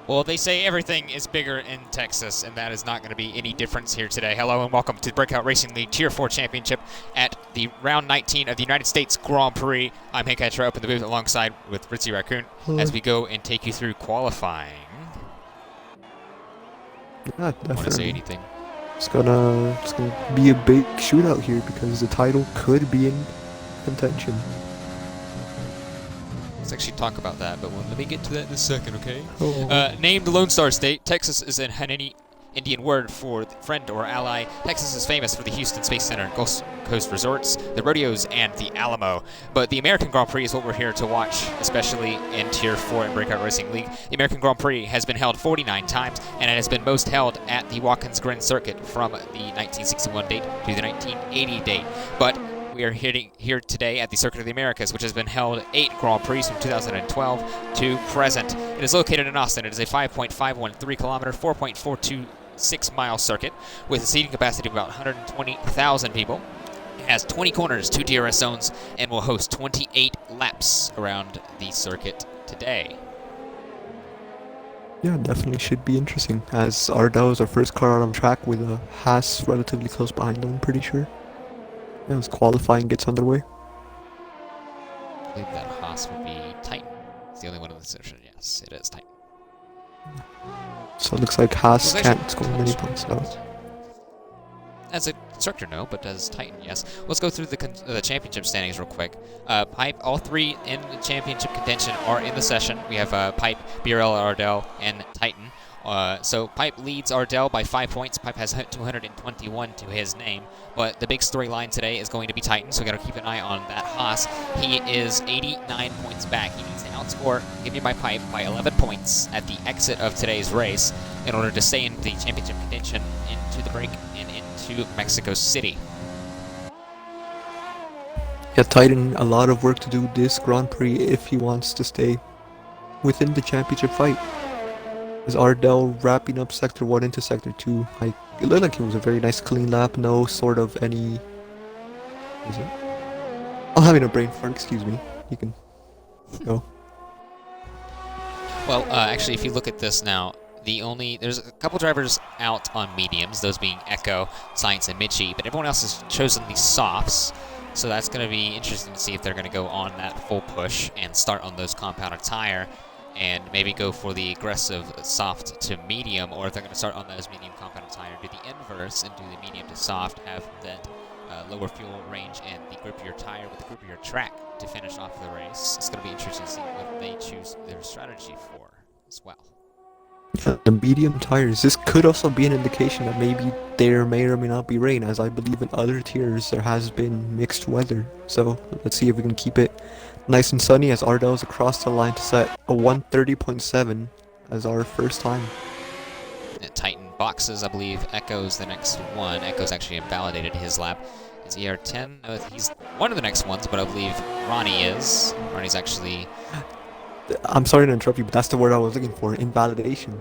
Well, they say everything is bigger in Texas, and that is not going to be any difference here today. Hello and welcome to the Breakout Racing League Tier 4 Championship at the round 19 of the United States Grand Prix. I'm Hank Etcher up in the booth alongside with Ritzy Raccoon as we go and take you through qualifying. Yeah, definitely. Want to say anything? It's gonna be a big shootout here because the title could be in contention. Let's actually talk about that, but let me get to that in a second, okay? Oh. Named the Lone Star State, Texas is an Indian word for friend or ally. Texas is famous for the Houston Space Center and Gulf Coast resorts, the rodeos, and the Alamo. But the American Grand Prix is what we're here to watch, especially in Tier 4 in Breakout Racing League. The American Grand Prix has been held 49 times, and it has been most held at the Watkins Glen Circuit from the 1961 date to the 1980 date. But we are here today at the Circuit of the Americas, which has been held 8 Grand Prix from 2012 to present. It is located in Austin. It is a 5.513 kilometer, 4.426 mile circuit with a seating capacity of about 120,000 people. It has 20 corners, 2 DRS zones, and will host 28 laps around the circuit today. Yeah, definitely should be interesting, as Ardell is our first car out on track with a Haas relatively close behind him, I'm pretty sure. As qualifying gets underway. I believe that Haas would be Titan. It's the only one in the session. Yes, it is Titan. So it looks like Haas can't score many points now. As a constructor, no, but as Titan, yes. Let's go through the championship standings real quick. Pipe, all 3 in the championship contention are in the session. We have Pipe, BRL, Ardell, and Titan. So Pipe leads Ardell by 5 points. Pipe has 221 to his name. But the big storyline today is going to be Titan, so we got to keep an eye on that Haas. He is 89 points back. He needs to outscore Give Me My Pipe by 11 points at the exit of today's race in order to stay in the championship contention into the break and into Mexico City. Yeah, Titan, a lot of work to do this Grand Prix if he wants to stay within the championship fight. Is Ardell wrapping up Sector 1 into Sector 2? It looked like it was a very nice clean lap, no sort of any... Is it? I'm having a brain fart, excuse me. You can go. Well, actually, if you look at this now, there's a couple drivers out on mediums, those being Echo, Science, and Mitchie, but everyone else has chosen the softs, so that's going to be interesting to see if they're going to go on that full push and start on those compounded tire, and maybe go for the aggressive soft to medium, or if they're going to start on those medium compounded tire, do the inverse and do the medium to soft, have that lower fuel range and the grippier tire with the grippier track to finish off the race. It's going to be interesting to see what they choose their strategy for as well. The medium tires, this could also be an indication that maybe there may or may not be rain, as I believe in other tiers there has been mixed weather. So let's see if we can keep it nice and sunny as Ardell's across the line to set a 130.7 as our first time. At Titan boxes, I believe Echo's the next one. Echo's actually invalidated his lap. Is he R10? No, he's one of the next ones, but I believe Ronnie is. Ronnie's actually... I'm sorry to interrupt you, but that's the word I was looking for, invalidation.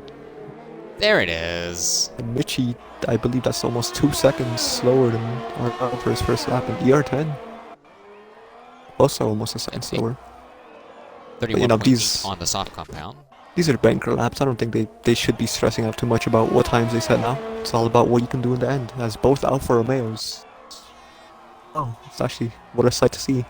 There it is. And Mitchie, I believe that's almost 2 seconds slower than Ardell for his first lap, and ER10. Also almost a second slower. 31 these on the soft compound. These are banker laps. I don't think they should be stressing out too much about what times they set now. It's all about what you can do in the end, as both Alfa Romeos. Oh, it's actually what a sight to see.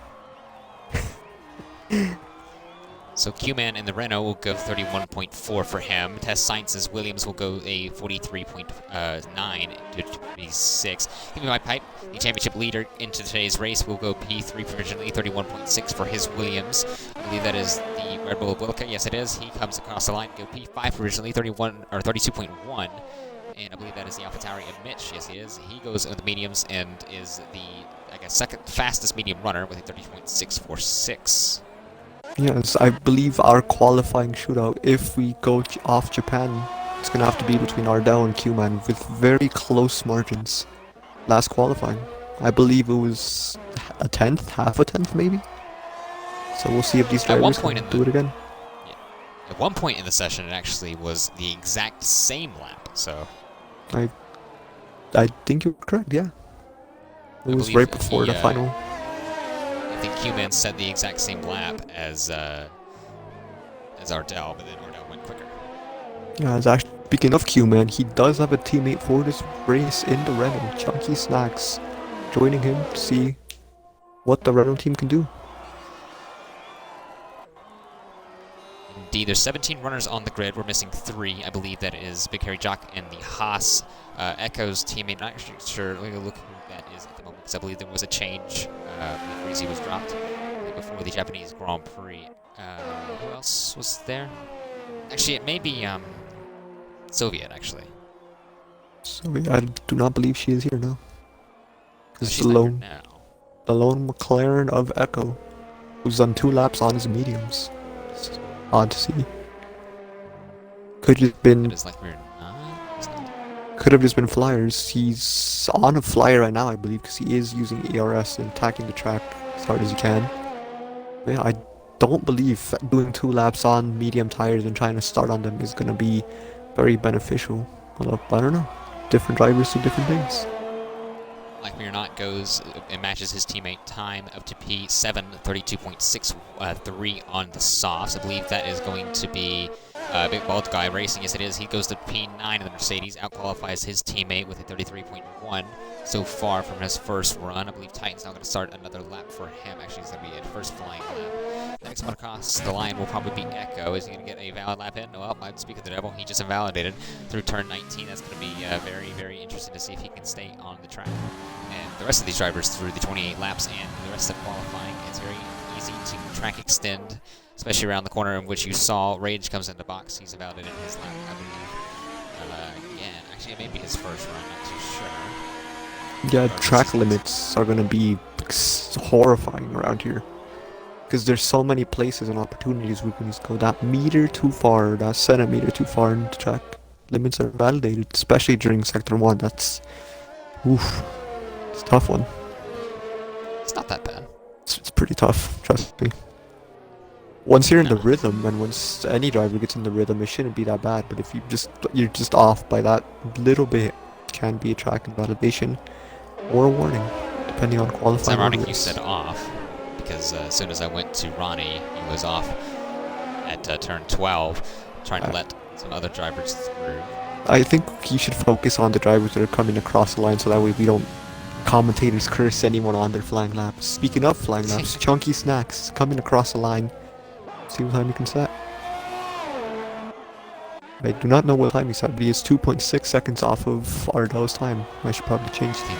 So Q-Man in the Renault will go 31.4 for him. Test Science's Williams will go a 43.9 to 26. Give Me My Pipe, the championship leader into today's race, will go P3 provisionally, 31.6 for his Williams. I believe that is the Red Bull Wilka. Yes, it is. He comes across the line, go P5 provisionally, 32.1. And I believe that is the AlphaTauri and Mitch. Yes, he is. He goes with the mediums and is the, I guess, second fastest medium runner with a 30.646. Yes, I believe our qualifying shootout, if we go off Japan, it's going to have to be between Ardell and Q-Man with very close margins. Last qualifying, I believe it was a tenth, half a tenth maybe? So we'll see if these drivers can do it again. Yeah, at one point in the session, it actually was the exact same lap, so... I think you're correct, yeah. It was right before the final. I think Q-Man said the exact same lap as Ardell, but then Ardell went quicker. As actually, speaking of Q-Man, he does have a teammate for this race in the Renault, Chunky Snacks, joining him to see what the Renault team can do. Indeed, there's 17 runners on the grid. We're missing 3. I believe that is Big Harry Jock and the Haas Echo's teammate. Not actually sure. Let me look who that is at the moment, because I believe there was a change. Freezy was dropped before the Japanese Grand Prix. Who else was there? Actually, it may be Soviet, actually. So I do not believe she is here now. This is She's not here now. the lone McLaren of Echo, who's done 2 laps on his mediums. It's odd to see. Could have been. It is like we're not. Could have just been flyers. He's on a flyer right now, I believe, because he is using ERS and attacking the track as hard as he can. Yeah, I don't believe doing 2 laps on medium tires and trying to start on them is going to be very beneficial. Although, I don't know. Different drivers do different things. Like We're Not goes and matches his teammate time up to P7, 32.63 on the softs. I believe that is going to be Big Bald Guy Racing. Yes, it is. He goes to P9 in the Mercedes, outqualifies his teammate with a 33.1 so far from his first run. I believe Titan's now going to start another lap for him. Actually, it's going to be a first flying lap. The next one across the line will probably be Echo. Is he going to get a valid lap in? Well, I'd speak of the devil. He just invalidated through turn 19. That's going to be very, very interesting to see if he can stay on the track. And the rest of these drivers through the 28 laps and the rest of qualifying, it's very easy to track extend, especially around the corner in which you saw Rage comes into box. He's invalidated his lap, I believe. Again, actually, it may be his first run, not too sure. Yeah, track limits are going to be horrifying around here. Because there's so many places and opportunities we can just go that meter too far, that centimeter too far into track. Limits are validated, especially during Sector 1. That's... oof. It's a tough one. It's not that bad. It's pretty tough, trust me. Once you're in the rhythm, and once any driver gets in the rhythm, it shouldn't be that bad. But if you're just off by that little bit, it can be a track invalidation or a warning, depending on qualifying. It's ironic you said off, because as soon as I went to Ronnie, he was off at turn 12, trying to let some other drivers through. I think you should focus on the drivers that are coming across the line, so that way we don't commentators curse anyone on their flying laps. Speaking of flying laps, Chunky Snacks coming across the line. See what time you can set. I do not know what time he set, but he is 2.6 seconds off of Ardell's time. I should probably change the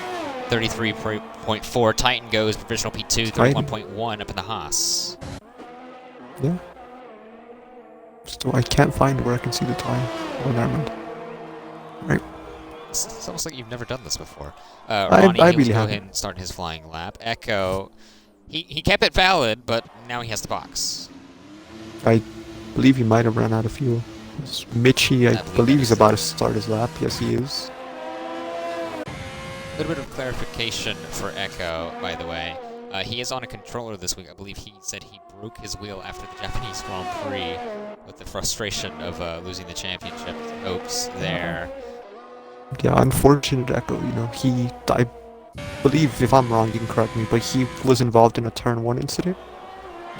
33.4. Titan goes provisional P2, 31.1 up in the Haas. Yeah. So I can't find where I can see the time. Oh, never mind. Right. It's almost like you've never done this before. I Ronnie, really go haven't. ahead and start his flying lap. Echo, he kept it valid, but now he has to box. I believe he might have run out of fuel. Mitchie, I believe he's about to start his lap. Yes, he is. A little bit of clarification for Echo, by the way. He is on a controller this week. I believe he said he broke his wheel after the Japanese Grand Prix with the frustration of losing the championship. Hopes there. Yeah, unfortunate Echo, you know, I believe, if I'm wrong, you can correct me, but he was involved in a turn 1 incident.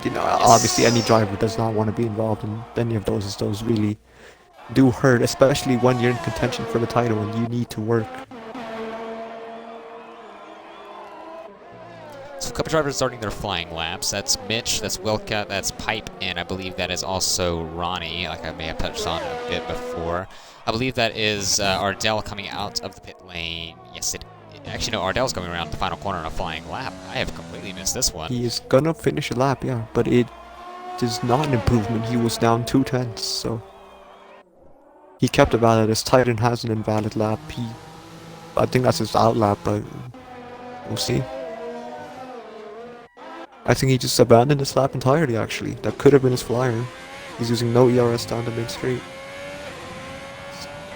You know, yes. Obviously any driver does not want to be involved in any of those, as those really do hurt, especially when you're in contention for the title and you need to work. So a couple drivers starting their flying laps. That's Mitch, that's Wilka, that's Pipe, and I believe that is also Ronnie, like I may have touched on a bit before. I believe that is Ardell coming out of the pit lane. Yes, actually, no, Ardell's coming around the final corner on a flying lap. I have completely missed this one. He is gonna finish a lap, yeah, but it is not an improvement. He was down 2/10, so he kept it valid. His Titan has an invalid lap. I think that's his out lap, but we'll see. I think he just abandoned his lap entirely, actually. That could have been his flyer. He's using no ERS down the mid straight.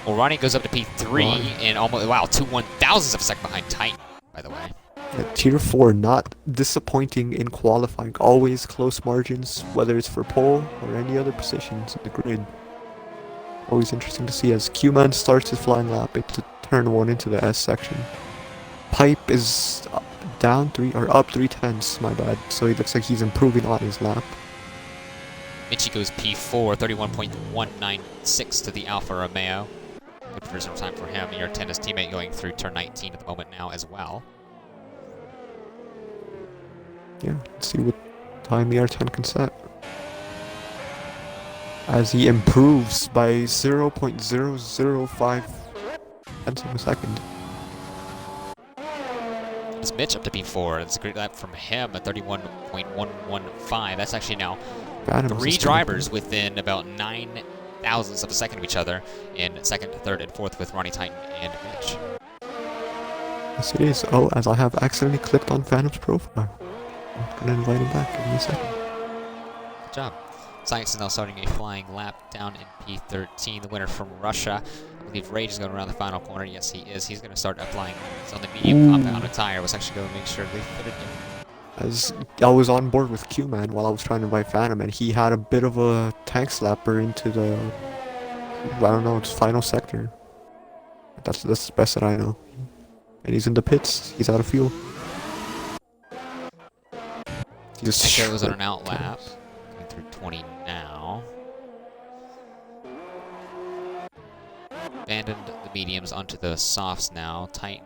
Well, Ronnie goes up to P3 and almost, wow, 2/1000ths of a second behind Titan, by the way. Yeah, Tier 4, not disappointing in qualifying. Always close margins, whether it's for pole or any other positions in the grid. Always interesting to see as Q-Man starts his flying lap into turn 1 into the S section. Pipe is down 3, or up 3/10ths, my bad. So he looks like he's improving on his lap. Michi goes P4, 31.196 to the Alfa Romeo. Good reserve time for him. ER10, his teammate, going through turn 19 at the moment now as well. Yeah, let's see what time ER10 can set. As he improves by 0.005 tenths of a second. It's Mitch up to P4. That's a great lap from him at 31.115. That's actually now three drivers within about 9 thousandths of a second of each other in second, third, and fourth with Ronnie Titan and Mitch. Yes, it is. Oh, as I have accidentally clicked on Phantom's profile. I'm gonna invite him back. Give me a second. Good job. Science is now starting a flying lap down in P13. The winner from Russia. I believe Rage is going around the final corner. Yes, he is. He's going to start applying limits on the medium compound tire. Was actually going to make sure they fitted him. As I was on board with Q-Man while I was trying to invite Phantom, and he had a bit of a tank slapper into the, I don't know, it's final sector. That's the best that I know. And he's in the pits. He's out of fuel. He just goes on an out lap. Going through 20 now. Abandoned the mediums onto the softs now. Titan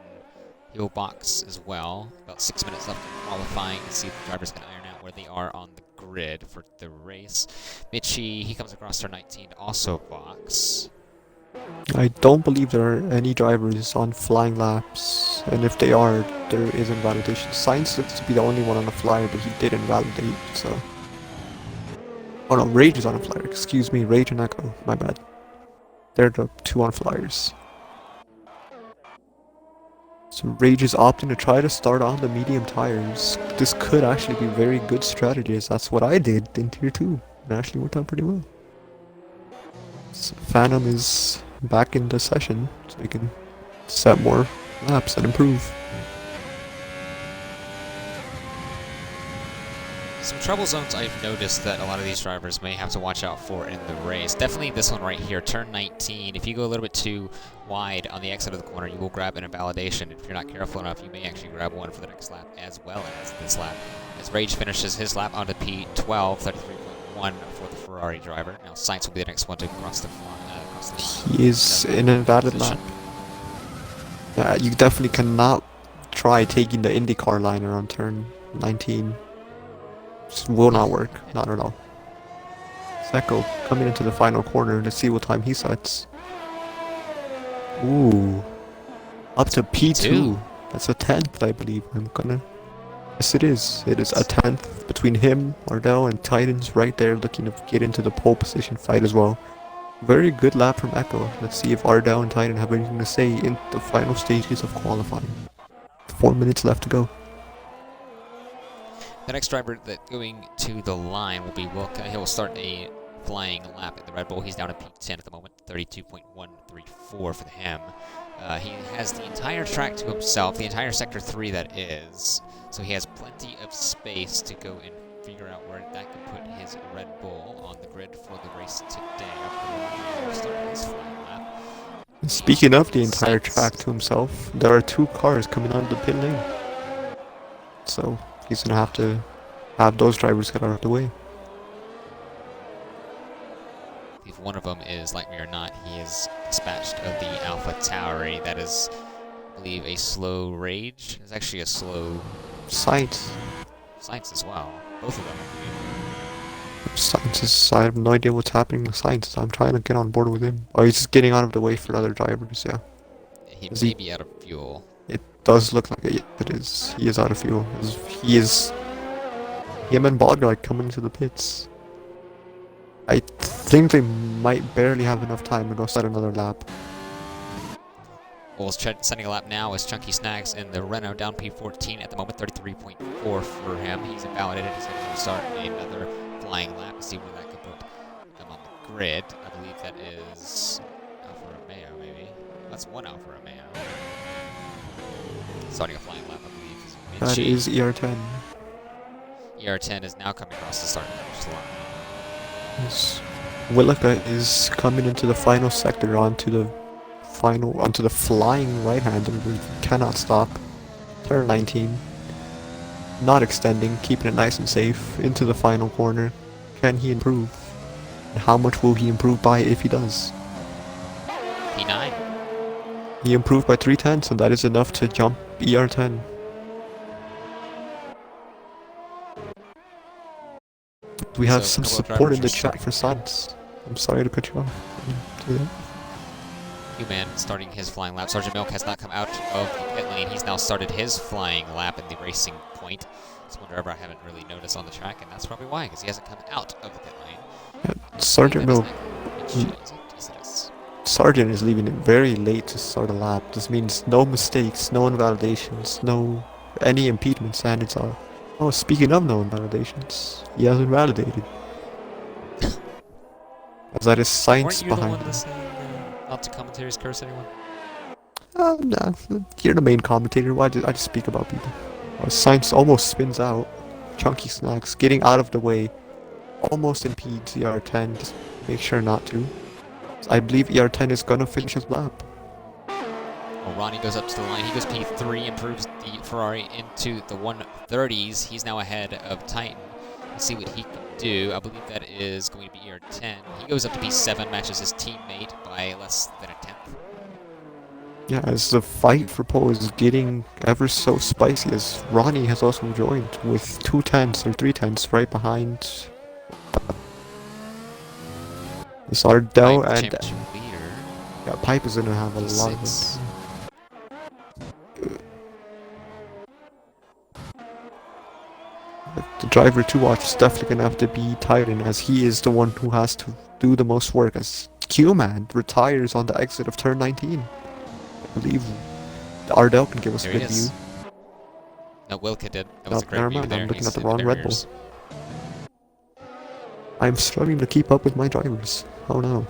heel box as well. About 6 minutes left in qualifying. Let's see if the drivers can iron out where they are on the grid for the race. Mitchie, he comes across turn 19 to also box. I don't believe there are any drivers on flying laps, and if they are, there is invalidation. Science looks to be the only one on a flyer, but he did invalidate, so... Oh no, Rage is on a flyer, excuse me, Rage and Echo, my bad. They're the two on flyers. So Rage is opting to try to start on the medium tires. This could actually be very good strategy, as that's what I did in Tier 2. It actually worked out pretty well. So Phantom is back in the session, so we can set more laps and improve. Some trouble zones I've noticed that a lot of these drivers may have to watch out for in the race. Definitely this one right here, turn 19. If you go a little bit too wide on the exit of the corner, you will grab an invalidation. If you're not careful enough, you may actually grab one for the next lap as well as this lap. As Rage finishes his lap onto P12, 33.1 for the Ferrari driver. Now Sainz will be the next one to cross the He is in an invalid lap. Yeah, you definitely cannot try taking the IndyCar liner on turn 19. Just will not work, not at all. Seko coming into the final corner. Let's see what time he sets. Ooh, up to P2. That's a 10th, I believe. Yes, it is. It is a 10th between him, Ardell, and Titan's right there, looking to get into the pole position fight as well. Very good lap from Echo. Let's see if Ardell and Titan have anything to say in the final stages of qualifying. 4 minutes left to go. The next driver that going to the line will be Wilka. He will start a flying lap at the Red Bull. He's down at P10 at the moment, 32.134 for him. He has the entire track to himself, the entire Sector 3 that is. So he has plenty of space to go and figure out where that could put his Red Bull on the grid for the race today. Speaking of the entire track to himself, there are two cars coming out of the pit lane. So he's gonna have to have those drivers get out of the way. If one of them is, like me or not, he is dispatched of the Alpha Tauri. That is, I believe, a slow Rage. It's actually a slow... Science. Science as well. Both of them, I believe. Science is... I have no idea what's happening with Science. I'm trying to get on board with him. Oh, he's just getting out of the way for other drivers, yeah. He may be out of fuel. It does look like it. Yeah, it is. He is out of fuel. He is... Him and Bogger are coming to the pits. I think they might barely have enough time to go set another lap. Well, setting a lap now is Chunky Snags in the Renault down P14 at the moment, 33.4 for him. He's invalidated. He's going to start another flying lap to see where that could put him on the grid. I believe that is Alfa Romeo, maybe. That's one Alfa Romeo. Starting a flying lap, I believe. That is ER10. ER10 is now coming across the start of the line. Yes. Willica is coming into the final sector onto the flying right hand, and we cannot stop. Turn 19. Not extending, keeping it nice and safe into the final corner. Can he improve? How much will he improve by if he does? P9. He improved by 3/10, and that is enough to jump ER10. We have So, some a couple of support in the drivers chat for science. I'm sorry to cut you off. Do that. Human starting his flying lap. Sergeant Milk has not come out of the pit lane. He's now started his flying lap in the racing point. It's one driver I haven't really noticed on the track, and that's probably why, because he hasn't come out of the pit lane. Yeah, Sergeant Milk. Is Sergeant is leaving it very late to start a lap. This means no mistakes, no invalidations, no any impediments, and it's all. Oh, speaking of no invalidations, he hasn't validated. As that is science Weren't you the behind one him. that's saying not to commentaries curse anyone? Nah, you're the main commentator. Why I just speak about people? Science almost spins out. Chunky snacks, getting out of the way. Almost impedes ER10. Just make sure not to. I believe ER10 is gonna finish his lap. Well, Ronnie goes up to the line. He goes P3, improves the Ferrari into the 130s. He's now ahead of Titan. Let's see what he can do. I believe that is going to be ER10. He goes up to P7, matches his teammate by less than a tenth. Yeah, as the fight for pole is getting ever so spicy, as Ronnie has also joined with 2/10 or 3/10 right behind this Ardell, and championship leader. yeah, Pipe is gonna have a lot of P6. The driver to watch is definitely gonna have to be Titan, as he is the one who has to do the most work, as Q-Man retires on the exit of turn 19. I believe Ardell can give us a There he good is. view. No, Wilka did. That was a great Never view mind, there. I'm looking He's at the in wrong Red Bull. barriers. I'm struggling to keep up with my drivers. Oh no.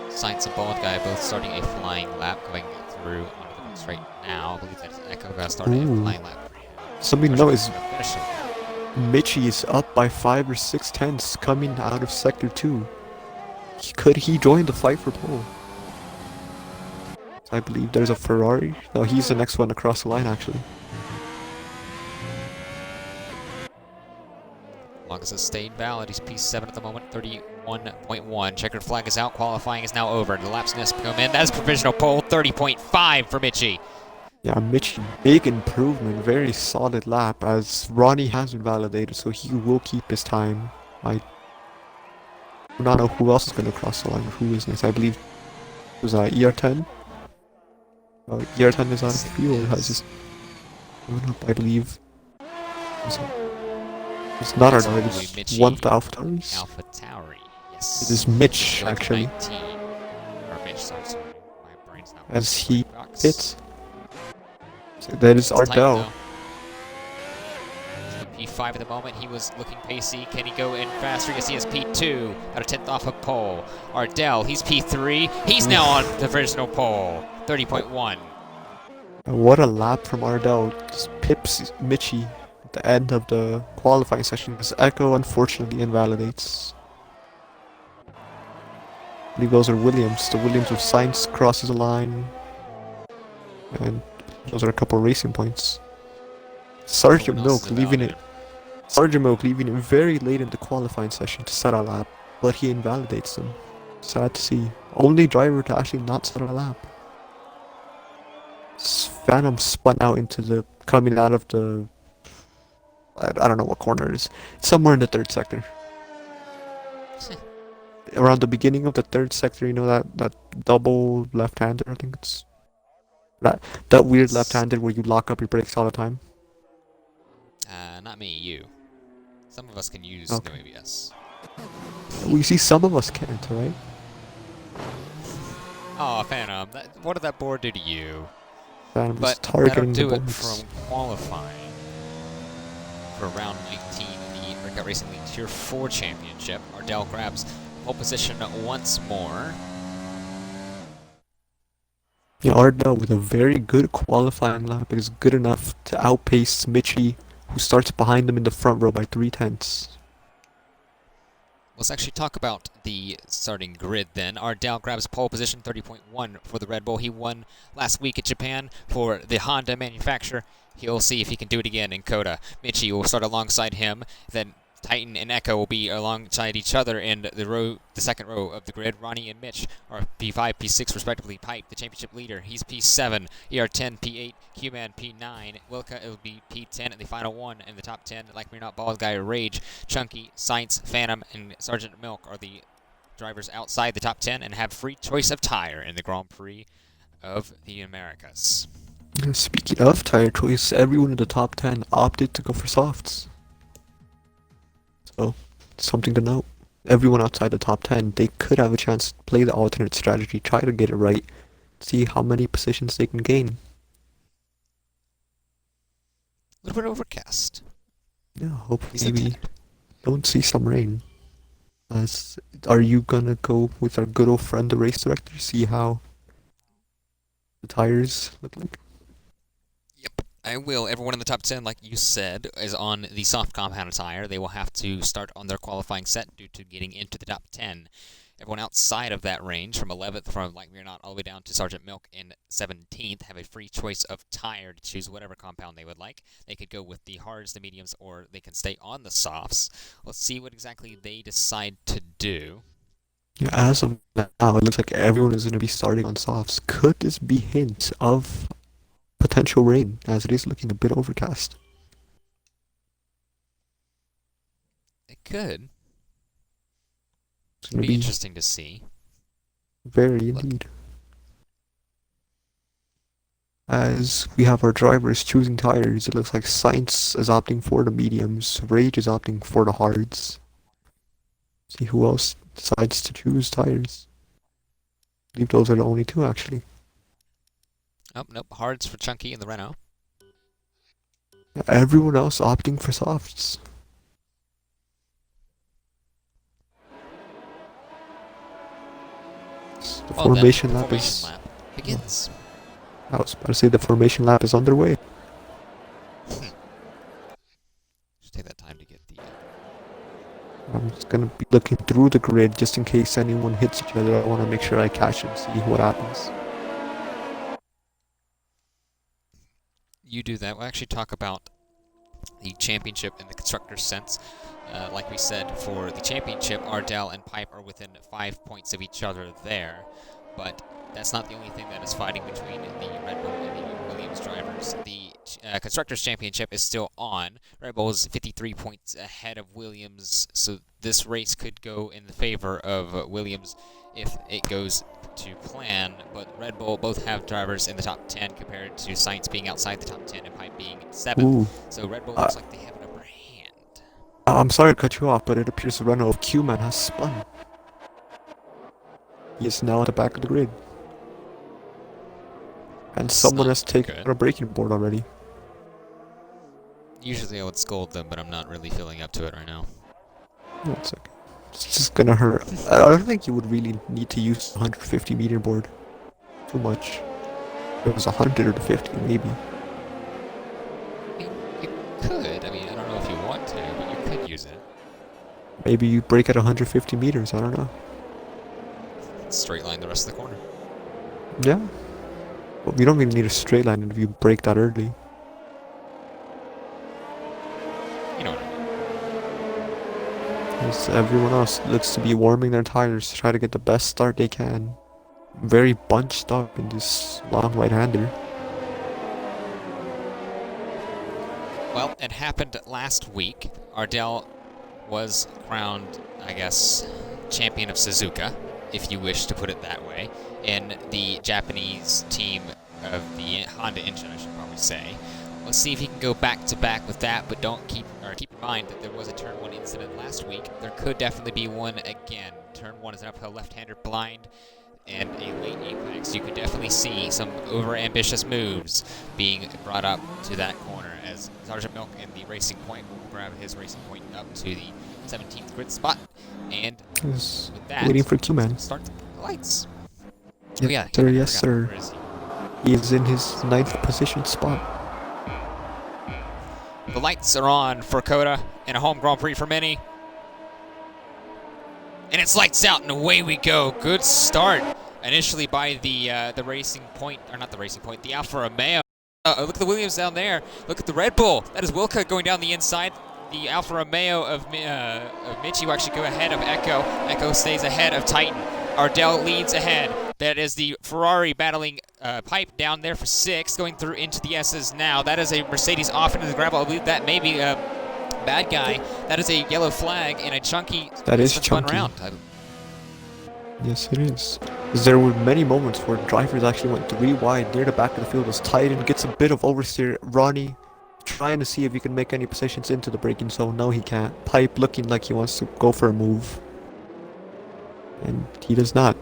Science and Bald Guy both starting a flying lap, going through onto the race right now. I believe that's Echo Guy starting a Ooh. flying lap. Something to know is Finish him. Mitchie is up by 5 or 6/10 coming out of Sector 2. Could he join the fight for pole? I believe there's a Ferrari. No, he's the next one across the line actually. As long as it stayed valid, he's P7 at the moment, 31.1. Checkered flag is out, qualifying is now over. The laps NISP come in. That is provisional pole, 30.5 for Mitchie. Yeah, Mitchie, big improvement, very solid lap, as Ronnie has been validated, so he will keep his time. I do not know who else is going to cross the line, or who is next. I believe it was ER10. ER10 is out of fuel, has just gone up, I believe. It's not our driver, it's one of the AlphaTauris. Alpha Tauri, yes. It is Mitch, Going to actually, 19. Or Mitch, sorry. My brain's not as he Fox. hits. So that is It's tight, Ardell. though. P5 at the moment. He was looking pacey. Can he go in faster? Yes, he is P2 at a tenth off of pole. Ardell, he's P3. He's now on the provisional pole. 30.1. What a lap from Ardell. Just pips Mitchie at the end of the qualifying session, as Echo unfortunately invalidates. I believe those are Williams. The Williams of Science crosses the line. And those are a couple racing points. Sergeant Milk leaving it. Sergeant Milk leaving it very late in the qualifying session to set a lap, but he invalidates them. Sad to see. Only driver to actually not set a lap. Phantom spun out into the coming out of the. I don't know what corner it is. Somewhere in the third sector. Around the beginning of the third sector, you know that double left-hander. I think it's that weird left-handed where you lock up your brakes all the time. Not me, you. Some of us can use Okay. no ABS. We see some of us can't, right? Oh, Phantom, what did that board do to you? Phantom But is targeting that'll do the it boards. from qualifying for round 19 in the Breakout Racing League Tier 4 Championship. Ardell grabs pole position once more. Yeah, Ardell with a very good qualifying lap is good enough to outpace Mitchie, who starts behind him in the front row by 3/10. Let's actually talk about the starting grid then. Ardell grabs pole position 30.1 for the Red Bull. He won last week at Japan for the Honda manufacturer. He'll see if he can do it again in Coda. Mitchie will start alongside him. Then Titan and Echo will be alongside each other in the second row of the grid. Ronnie and Mitch are P5, P6 respectively. Pipe, the championship leader, he's P7. ER10, P8. Q-Man, P9. Wilka, it'll be P10, and the final one in the top 10. Like Me or Not, Bald Guy, Rage, Chunky, Science, Phantom, and Sergeant Milk are the drivers outside the top 10 and have free choice of tire in the Grand Prix of the Americas. Speaking of tire choice, everyone in the top 10 opted to go for softs. So, something to note. Everyone outside the top 10, they could have a chance to play the alternate strategy, try to get it right, see how many positions they can gain. A little bit overcast. Yeah, hopefully we don't see some rain. Are you gonna go with our good old friend, the race director, see how the tires look like? Yep, I will. Everyone in the top 10, like you said, is on the soft compound tire. They will have to start on their qualifying set due to getting into the top 10. Everyone outside of that range, from 11th, from Like Me or Not, all the way down to Sergeant Milk in 17th, have a free choice of tire to choose whatever compound they would like. They could go with the hards, the mediums, or they can stay on the softs. Let's see what exactly they decide to do. Yeah, as of now, it looks like everyone is going to be starting on softs. Could this be hints of potential rain, as it is looking a bit overcast? It could. It's It'd be interesting to see. Very indeed. As we have our drivers choosing tires, it looks like Science is opting for the mediums, Rage is opting for the hards. See who else decides to choose tires. I believe those are the only two, actually. Oh, nope. Hards for Chunky and the Renault. Everyone else opting for softs. The formation lap begins. I was about to say the formation lap is underway. Just take that time to get the... I'm just gonna be looking through the grid just in case anyone hits each other. I want to make sure I catch it and see what happens. You do that. We'll actually talk about the championship in the constructor's sense. Like we said, for the championship, Ardell and Pipe are within 5 points of each other there. But that's not the only thing that is fighting between the Red Bull and the Williams drivers. The Constructors' Championship is still on. Red Bull is 53 points ahead of Williams, so this race could go in the favor of Williams if it goes to plan. But Red Bull both have drivers in the top 10 compared to Science being outside the top 10 and Pipe being 7th. Ooh. So Red Bull looks like they have an upper hand. I'm sorry to cut you off, but it appears the Renault of Q-Man has spun. He is now at the back of the grid. And someone has taken a braking board already. Usually I would scold them, but I'm not really feeling up to it right now. No, it's okay. It's just gonna hurt. I don't think you would really need to use the 150 meter board too much. If it was 100 or the 50, maybe. I mean, you could. I mean, I don't know if you want to, but you could use it. Maybe you brake at 150 meters, I don't know. Straight line the rest of the corner. Yeah. Well, you don't really need a straight line if you brake that early. You know what I mean. As everyone else looks to be warming their tires to try to get the best start they can. Very bunched up in this long right-hander. Well, it happened last week. Ardell was crowned, I guess, champion of Suzuka, if you wish to put it that way, in the Japanese team of the Honda engine, I should probably say. Let's see if he can go back-to-back with that, but keep in mind that there was a Turn 1 incident last week. There could definitely be one again. Turn 1 is an uphill left-hander blind and a late apex. You could definitely see some over-ambitious moves being brought up to that corner as Sergeant Milk in the Racing Point will grab his Racing Point up to the 17th grid spot. And with that, waiting for Q-Man. Start the lights. Yep, oh yeah, sir, yes sir. He is in his 9th position spot. The lights are on for Coda in a home Grand Prix for many. And it's lights out and away we go. Good start initially by the Racing Point, or not the Racing Point, the Alfa Romeo. Look at the Williams down there. Look at the Red Bull. That is Wilka going down the inside. the Alfa Romeo of Michi will actually go ahead of Echo. Echo stays ahead of Titan. Ardell leads ahead. That is the Ferrari battling Pipe down there for 6th, going through into the S's now. That is a Mercedes off into the gravel. I believe that may be a bad guy. That is a yellow flag and a chunky. That is chunky. Round. Yes, it is. Because there were many moments where drivers actually went 3 wide near the back of the field as Titan gets a bit of oversteer. Ronnie trying to see if he can make any positions into the braking zone. No, he can't. Pipe looking like he wants to go for a move. And he does not.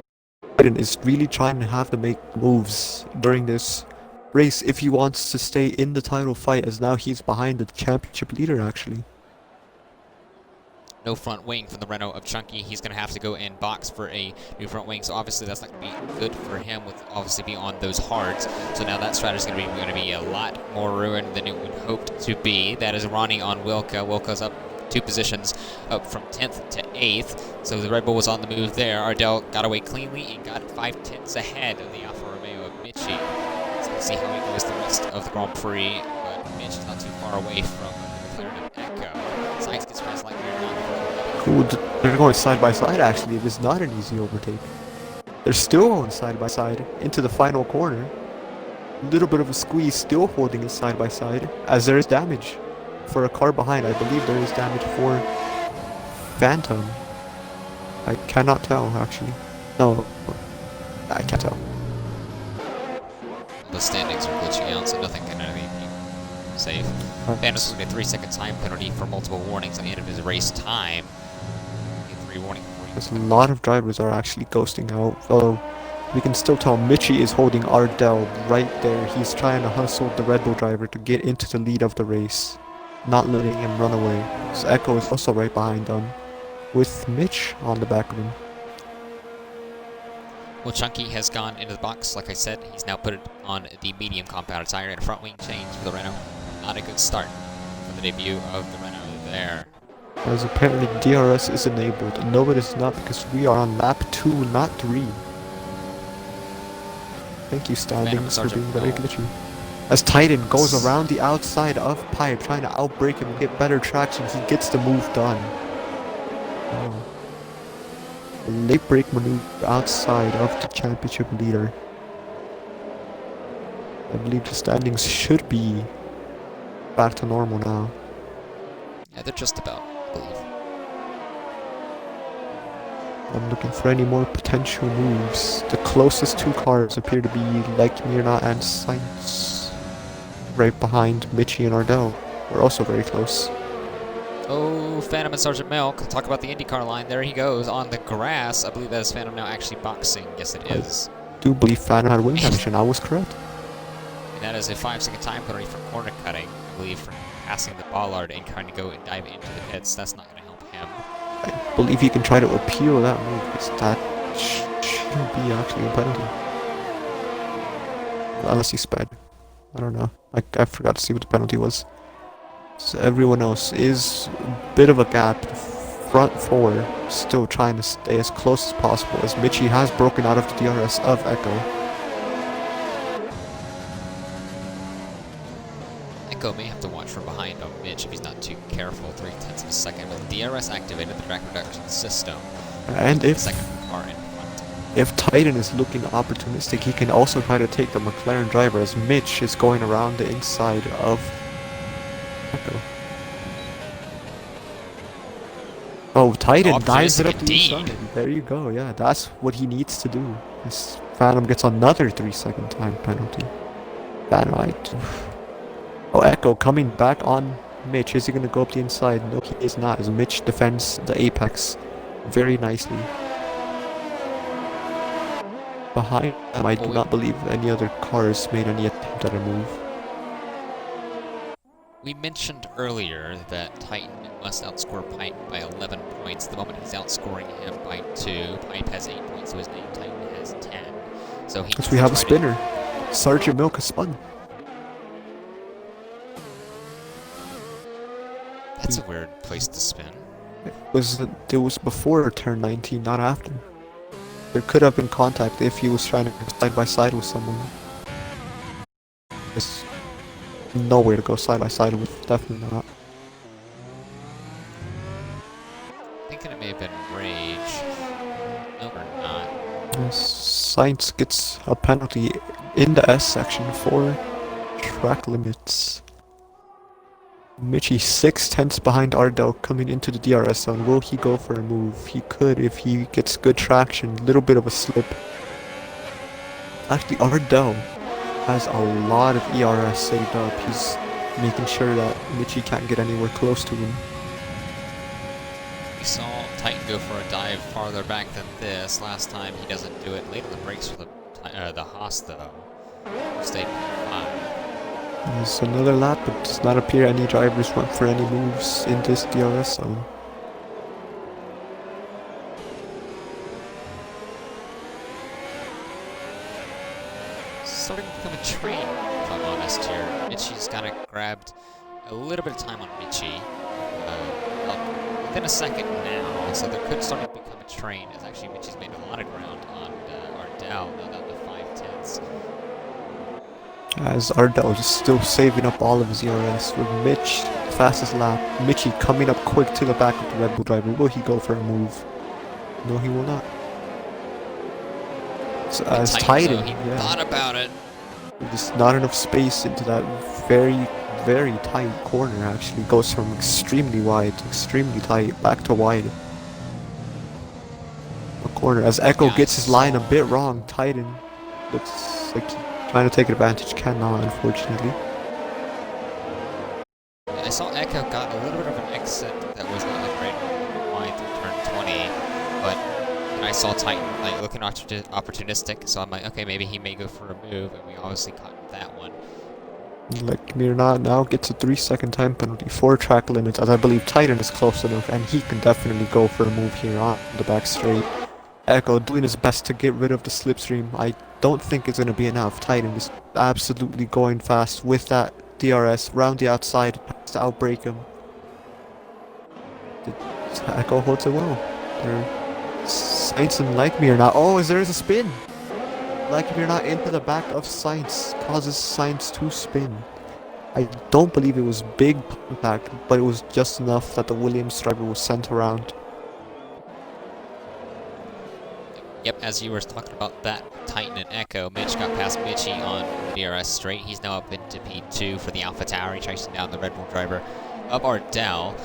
Titan is really trying to have to make moves during this race if he wants to stay in the title fight, as now he's behind the championship leader actually. No front wing from the Renault of Chunky. He's going to have to go in box for a new front wing, so obviously that's not going to be good for him with obviously being on those hards. So now that strategy is going to be a lot more ruined than it would hoped to be. That is Ronnie on Wilka. Wilka's up 2 positions, up from 10th to 8th. So the Red Bull was on the move there. Ardell got away cleanly and got 5/10 ahead of the Alfa Romeo of Michi. So we'll see how he goes the rest of the Grand Prix, but Mitch is not too far away from the McLaren of Echo. Sykes gets past like Ooh, they're going side by side actually. It is not an easy overtake. They're still going side by side into the final corner. A little bit of a squeeze, still holding it side by side, as there is damage for a car behind. I believe there is damage for Phantom. I cannot tell actually. No, I can't tell. The standings are glitching out, so nothing can really be safe. Phantom's going to get a 3-second time penalty for multiple warnings at the end of his race time. There's a lot of drivers are actually ghosting out, although we can still tell Michi is holding Ardell right there. He's trying to hustle the Red Bull driver to get into the lead of the race, not letting him run away. So Echo is also right behind them, with Mitch on the back of him. Well, Chunky has gone into the box, like I said. He's now put it on the medium compounded tire and a front wing change for the Renault. Not a good start for the debut of the Renault there. As apparently DRS is enabled. No, it is not, because we are on lap 2, not 3. Thank you, standings, for being very glitchy. As Titan goes around the outside of Pipe, trying to outbrake him and get better traction, he gets the move done. Oh. A late brake maneuver outside of the championship leader. I believe the standings should be back to normal now. Yeah, they're just about, I believe. I'm looking for any more potential moves. The closest 2 cars appear to be like Mirna and Sainz. Right behind Michi and Ardell. We're also very close. Oh, Phantom and Sergeant Milk. Talk about the IndyCar line. There he goes on the grass. I believe that is Phantom now actually boxing. Yes, it is. I do believe Phantom had wing condition. I was correct. And that is a 5-second time penalty for corner cutting, I believe, for passing the bollard and trying to go and dive into the pits. That's not going to help him. I believe he can try to appeal that move, because that should be actually a penalty. Unless he sped. I don't know. I forgot to see what the penalty was. So everyone else is a bit of a gap. Front 4 still trying to stay as close as possible, as Michi has broken out of the DRS of Echo. Echo may have to watch from behind on Mitch if he's not too careful. 0.3 of a second, but DRS activated the track reduction system. And if second car in front. If Titan is looking opportunistic, he can also try to take the McLaren driver, as Mitch is going around the inside of Echo. Oh, Titan dives it up the inside. There you go, yeah, that's what he needs to do. This Phantom gets another 3-second time penalty. Dynamite. Oh, Echo coming back on Mitch. Is he going to go up the inside? No, he is not, as Mitch defends the apex very nicely. Behind him, I do not believe any other cars made any attempt at a move. We mentioned earlier that Titan must outscore Pipe by 11 points. The moment he's outscoring him by 2, Pipe has 8 points, so his name Titan has 10. So he we have a spinner. Sergeant Milk has spun. That's a weird place to spin. It was before turn 19, not after. There could have been contact if he was trying to go side by side with someone. There's nowhere to go side by side with, definitely not. Sainz gets a penalty in the S section for track limits. Mitchie 6/10 behind Ardell coming into the DRS zone. Will he go for a move? He could if he gets good traction. Little bit of a slip. Actually, Ardell has a lot of ERS saved up. He's making sure that Mitchie can't get anywhere close to him. We saw Titan go for a dive farther back than this. Last time he doesn't do it. Late on the brakes for the Haas though. Stayed P5. There's another lap, but does not appear any drivers went for any moves in this DRS zone. Starting to become a train, if I'm honest here. Mitchie's kind of grabbed a little bit of time on Mitchie. Within a second now, so there could start to become a train, as actually Mitchie's made a lot of ground on Ardell, now down to 5/10. As Ardell just still saving up all of his ERS with Mitch, fastest lap. Mitchie coming up quick to the back of the Red Bull driver. Will he go for a move? No, he will not. So, as Titan, he thought about it. There's not enough space into that very, very tight corner. Actually, goes from extremely wide to extremely tight back to wide. A corner as Echo gets his line a bit wrong. Titan looks like trying to take advantage, cannot, unfortunately. I saw Echo got a little bit of an exit that was not like right wide through turn 20, but I saw Titan like looking opportunistic, so I'm like, okay, maybe he may go for a move, and we obviously caught that one. Like Mirna now gets a 3-second time penalty for track limits, as I believe Titan is close enough, and he can definitely go for a move here on the back straight. Echo doing his best to get rid of the slipstream. I don't think it's going to be enough. Titan is absolutely going fast with that DRS round the outside to outbrake him. Echo holds it well. Sainz and Like Me or not. Oh, there is a spin! Like Me or not into the back of Sainz causes Sainz to spin. I don't believe it was big impact, but it was just enough that the Williams driver was sent around. Yep, as you were talking about that Titan and Echo, Mitch got past Mitchie on DRS straight. He's now up into P2 for the Alpha Tower, chasing down the Red Bull driver of Ardell.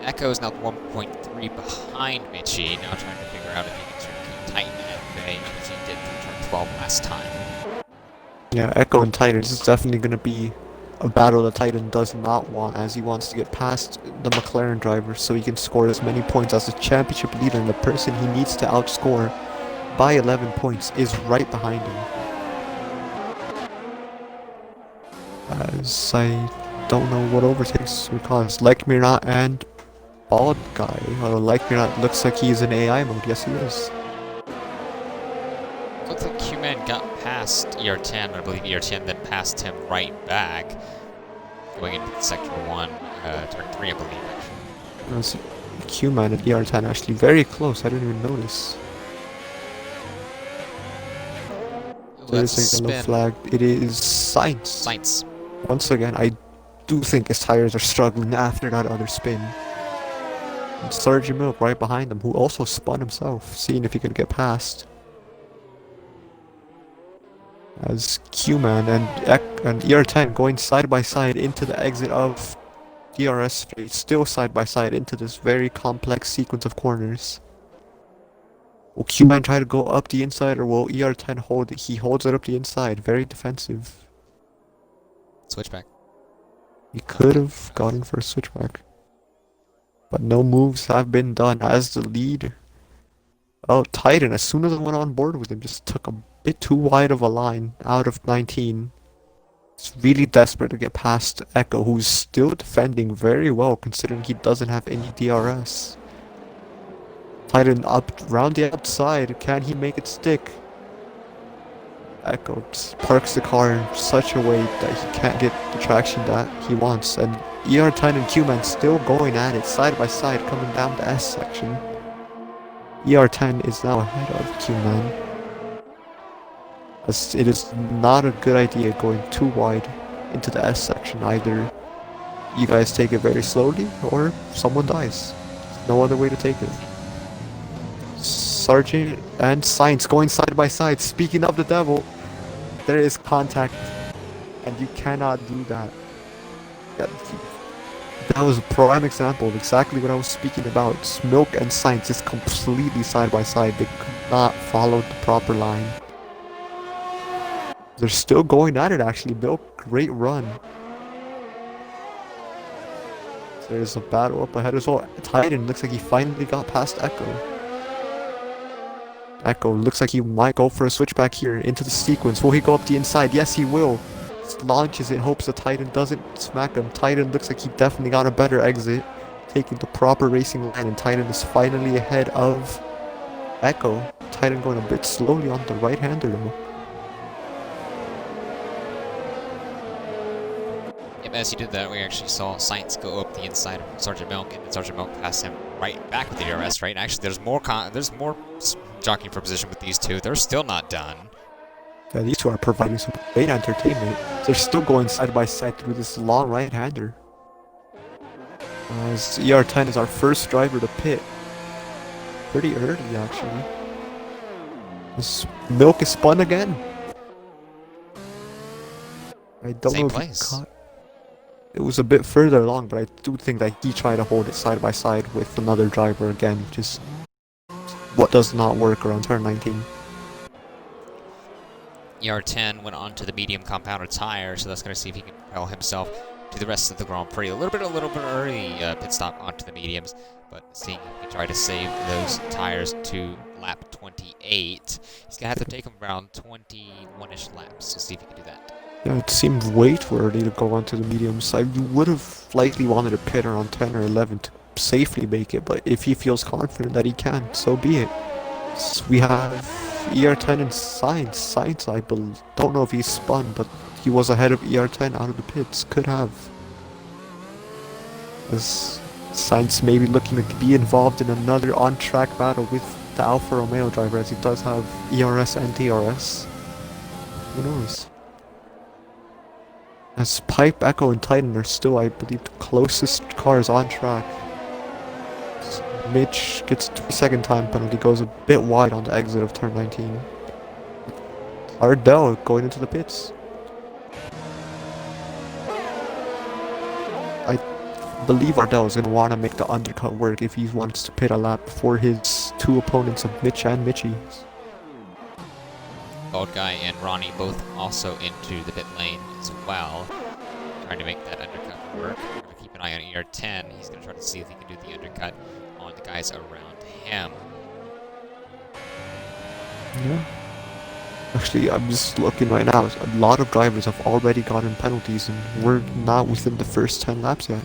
Echo is now 1.3 behind Mitchie, now trying to figure out if he can sort of keep Titan at bay, as he did through turn 12 last time. Yeah, Echo and Titan, this is definitely going to be a battle that Titan does not want, as he wants to get past the McLaren driver so he can score as many points as the championship leader, and the person he needs to outscore by 11 points is right behind him. As I don't know what overtakes would cause. Like Me or Not and Bald Guy. Or Like Me or Not looks like he's in AI mode. Yes, he is. Looks like Q-Man got past ER10. I believe ER10 then passed him right back, going into Sector 1, turn 3, I believe, actually. Q-Man and ER10 actually very close. I didn't even notice. There is a yellow flag. It is Sainz. Sainz. Once again, I do think his tires are struggling after that other spin. And Sergio Milk right behind him, who also spun himself, seeing if he could get past. As Q-Man and ER10 going side by side into the exit of DRS straight, still side by side into this very complex sequence of corners. Will Q-Man try to go up the inside, or will ER10 hold it? He holds it up the inside, very defensive. Switchback. He could have gone for a switchback, but no moves have been done as the lead. Oh, Titan, as soon as I went on board with him, just took a bit too wide of a line out of 19. He's really desperate to get past Echo, who's still defending very well considering he doesn't have any DRS. Titan up round the outside, can he make it stick? Echo parks the car in such a way that he can't get the traction that he wants, and ER10 and Q-Man still going at it side by side coming down the S section. ER10 is now ahead of Q-Man, as it is not a good idea going too wide into the S section. Either you guys take it very slowly or someone dies. No other way to take it. Sargent and Sainz going side by side. Speaking of the devil, there is contact, and you cannot do that. That was a prime example of exactly what I was speaking about. Milk and Sainz is completely side by side. They could not follow the proper line. They're still going at it actually. Milk, great run. There's a battle up ahead as well. Titan looks like he finally got past Echo. Echo looks like he might go for a switchback here into the sequence. Will he go up the inside? Yes, he will. Launches it, hopes the Titan doesn't smack him. Titan looks like he definitely got a better exit, taking the proper racing line, and Titan is finally ahead of Echo. Titan going a bit slowly on the right-hander though. As he did that, we actually saw Sainz go up the inside of Sergeant Milk, and then Sergeant Milk passed him right back with the DRS, right? Actually, there's more jockeying for position with these two. They're still not done. Yeah, these two are providing some great entertainment. They're still going side by side through this long right-hander. As ER10 is our first driver to pit. Pretty early, actually. This Milk is spun again. I don't know if he caught. It was a bit further along, but I do think that he tried to hold it side by side with another driver again. Just what does not work around turn 19. ER10 went on to the medium compounder tire, so that's going to see if he can propel himself to the rest of the Grand Prix. A little bit early pit stop onto the mediums, but seeing if he can try to save those tires to lap 28. He's going to have to take him around 21-ish laps to see if he can do that. Yeah, it seemed way too early to go onto the mediums. I would have likely wanted to pit around 10 or 11 to safely make it, but if he feels confident that he can, so be it. So we have ER10 and Sainz. Sainz, I don't know if he's spun, but he was ahead of ER10 out of the pits. Could have. As Sainz may be looking to be involved in another on-track battle with the Alfa Romeo driver, as he does have ERS and DRS. Who knows? As Pipe, Echo, and Titan are still, I believe, the closest cars on track. Mitch gets a 3-second time penalty, goes a bit wide on the exit of turn 19. Ardell going into the pits. I believe Ardell is going to want to make the undercut work if he wants to pit a lap for his two opponents of Mitch and Mitchie. Bald Guy and Ronnie both also into the pit lane as well, trying to make that undercut work. We're going to keep an eye on ER10. He's going to try to see if he can do the undercut on the guys around him. Yeah. Actually, I'm just looking right now. A lot of drivers have already gotten penalties, and we're not within the first 10 laps yet.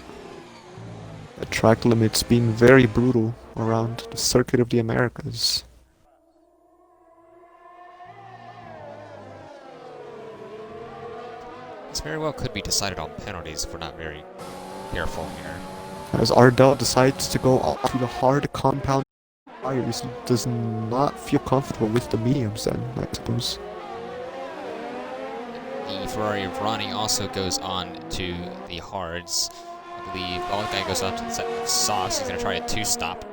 The track limits being very brutal around the Circuit of the Americas. This very well could be decided on penalties if we're not very careful here. As Ardell decides to go onto the hard compound tires, he does not feel comfortable with the mediums then, I suppose. The Ferrari of Ronnie also goes on to the hards. I believe Bald Guy goes on to the set of softs. He's going to try a two-stop.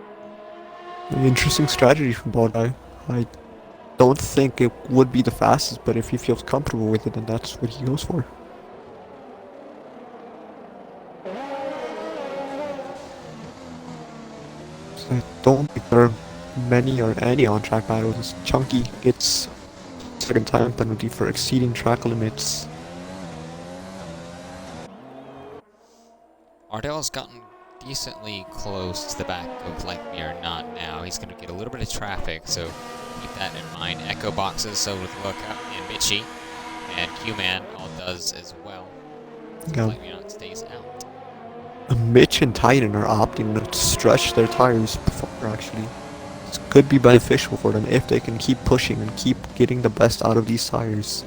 An interesting strategy from Bald Guy. I don't think it would be the fastest, but if he feels comfortable with it, then that's what he goes for. I don't think there are many or any on-track battles. Chunky gets second time penalty for exceeding track limits. Ardell's gotten decently close to the back of Like Me or Not now. He's going to get a little bit of traffic, so keep that in mind. Echo boxes, so with Lookup and Mitchie, and Q-Man all does as well. Yeah. Like Me or Not stays out. Mitch and Titan are opting to stretch their tires before, actually. This could be beneficial for them if they can keep pushing and keep getting the best out of these tires.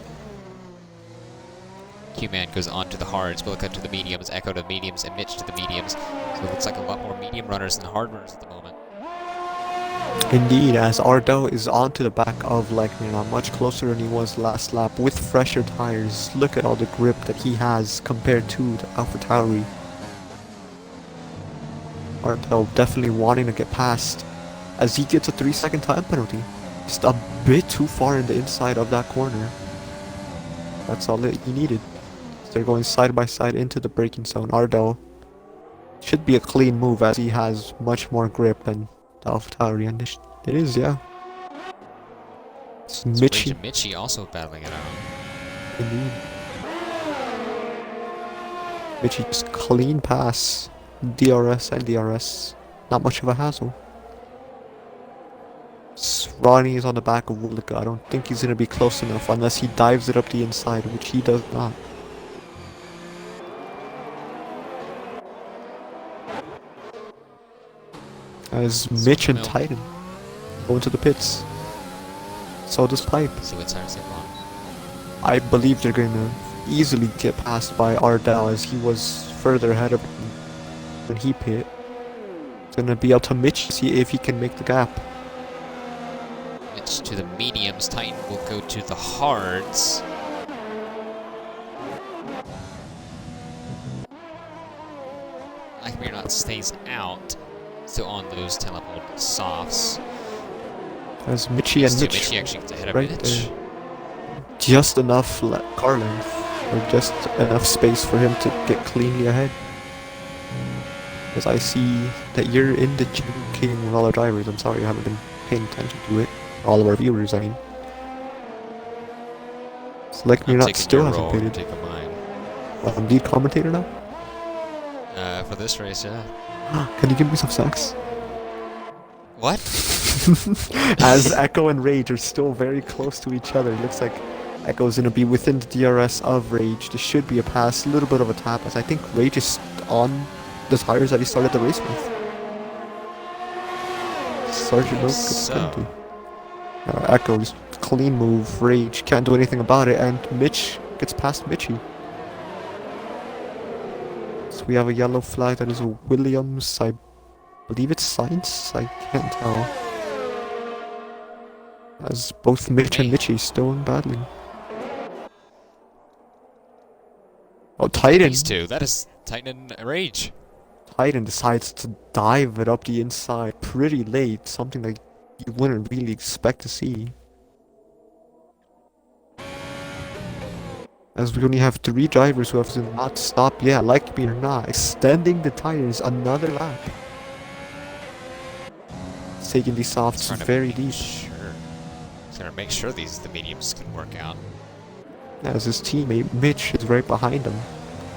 Q-Man goes on to the hards, Billicut to the mediums, Echo to the mediums, and Mitch to the mediums. So it looks like a lot more medium runners than hard runners at the moment. Indeed, as Ardell is onto the back of Lekmina, much closer than he was last lap with fresher tires. Look at all the grip that he has compared to the AlphaTauri. Ardell definitely wanting to get past as he gets a 3-second time penalty. Just a bit too far in the inside of that corner. That's all that he needed. They're going side by side into the braking zone. Ardell should be a clean move as he has much more grip than the AlphaTauri, and it is, yeah. It's Mitchie. Mitchie also battling it out. Indeed. Mitchie just clean pass. DRS and DRS. Not much of a hassle. Ronnie is on the back of Woolika. I don't think he's going to be close enough unless he dives it up the inside, which he does not. As Mitch and Titan go into the pits. So does Pipe. So it's hard to long. I believe they're going to easily get passed by Ardell as he was further ahead of him when he pit. It's going to be up to Mitch to see if he can make the gap. Mitch to the mediums. Titan will go to the hards. Like Not stays out. Still on those teleported softs. As Mitchie and Mitch Mitchie actually gets ahead of right Mitch. there. Just enough car length, or just enough space for him to get cleanly ahead. As I see that you're in the king with all our drivers. I'm sorry I haven't been paying attention to it. All of our viewers, I mean. It's like you're not still hasn't pitted. Taking mine. Well, I'm lead commentator now? For this race, yeah. Can you give me some snacks? What? As Echo and Rage are still very close to each other. It looks like Echo's going to be within the DRS of Rage. There should be a pass, a little bit of a tap, as I think Rage is on the tires that he started the race with. Sergeant Oak gets penalty. Echo's clean move. Rage can't do anything about it, and Mitch gets past Mitchie. So we have a yellow flag that is a Williams. I believe it's Science. I can't tell. As both Mitch and Mitchie still in battling. Oh, Titan! These two. That is Titan and Rage. Titan decides to dive it up the inside pretty late. Something that you wouldn't really expect to see. As we only have 3 drivers who have to not stop yet, like me or not, extending the tires another lap. It's taking these softs very deep. He's gonna make sure the mediums can work out. As his teammate Mitch is right behind him,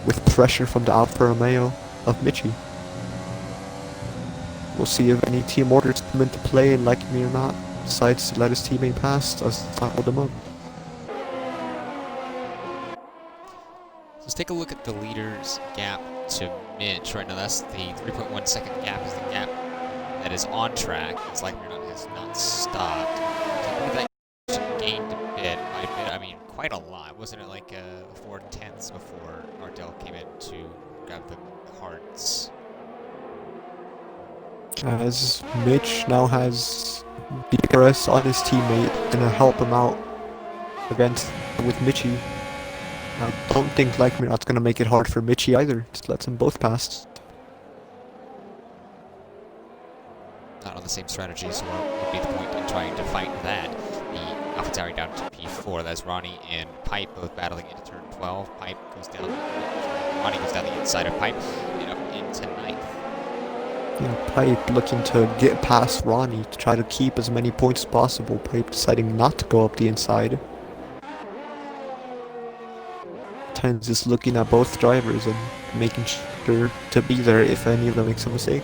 with pressure from the Alfa Romeo of Mitchie. We'll see if any team orders come into play, and like me or not, decides to let his teammate pass us to hold him up. Let's take a look at the leader's gap to Mitch. Right now, that's the 3.1 second gap is the gap that is on track. It's like Breakout has not stopped. So I believe that gained a bit by bit. I mean, quite a lot. Wasn't it like 4/10ths before Ardell came in to grab the hearts? As Mitch now has DRS on his teammate, gonna help him out against with Mitchie. I don't think Like Me Not's gonna make it hard for Mitchie either. Just lets them both pass. Not on the same strategy, so what would be the point in trying to fight that? The AlphaTauri down to P4. That's Ronnie and Pipe both battling into turn 12. Pipe goes down. Ronnie goes down the inside of Pipe and up into 9th. Yeah, Pipe looking to get past Ronnie to try to keep as many points as possible. Pipe deciding not to go up the inside. Times just looking at both drivers and making sure to be there if any of them makes a mistake.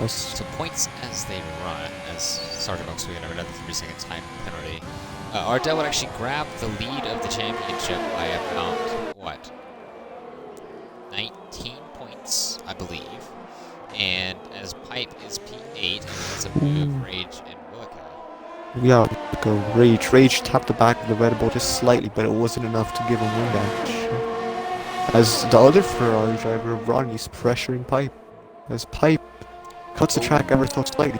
So points as they run, as Sergeant Oak's going to have another 3-second time penalty. Ardell would actually grab the lead of the championship by about, what, 19 points, I believe. And as Pipe is P8, and that's a move, Rage and Willica. Yeah, go Rage. Rage tapped the back of the Red Bull just slightly, but it wasn't enough to give him wing damage. As the other Ferrari driver, Ronnie's pressuring Pipe. As Pipe cuts the track ever so slightly,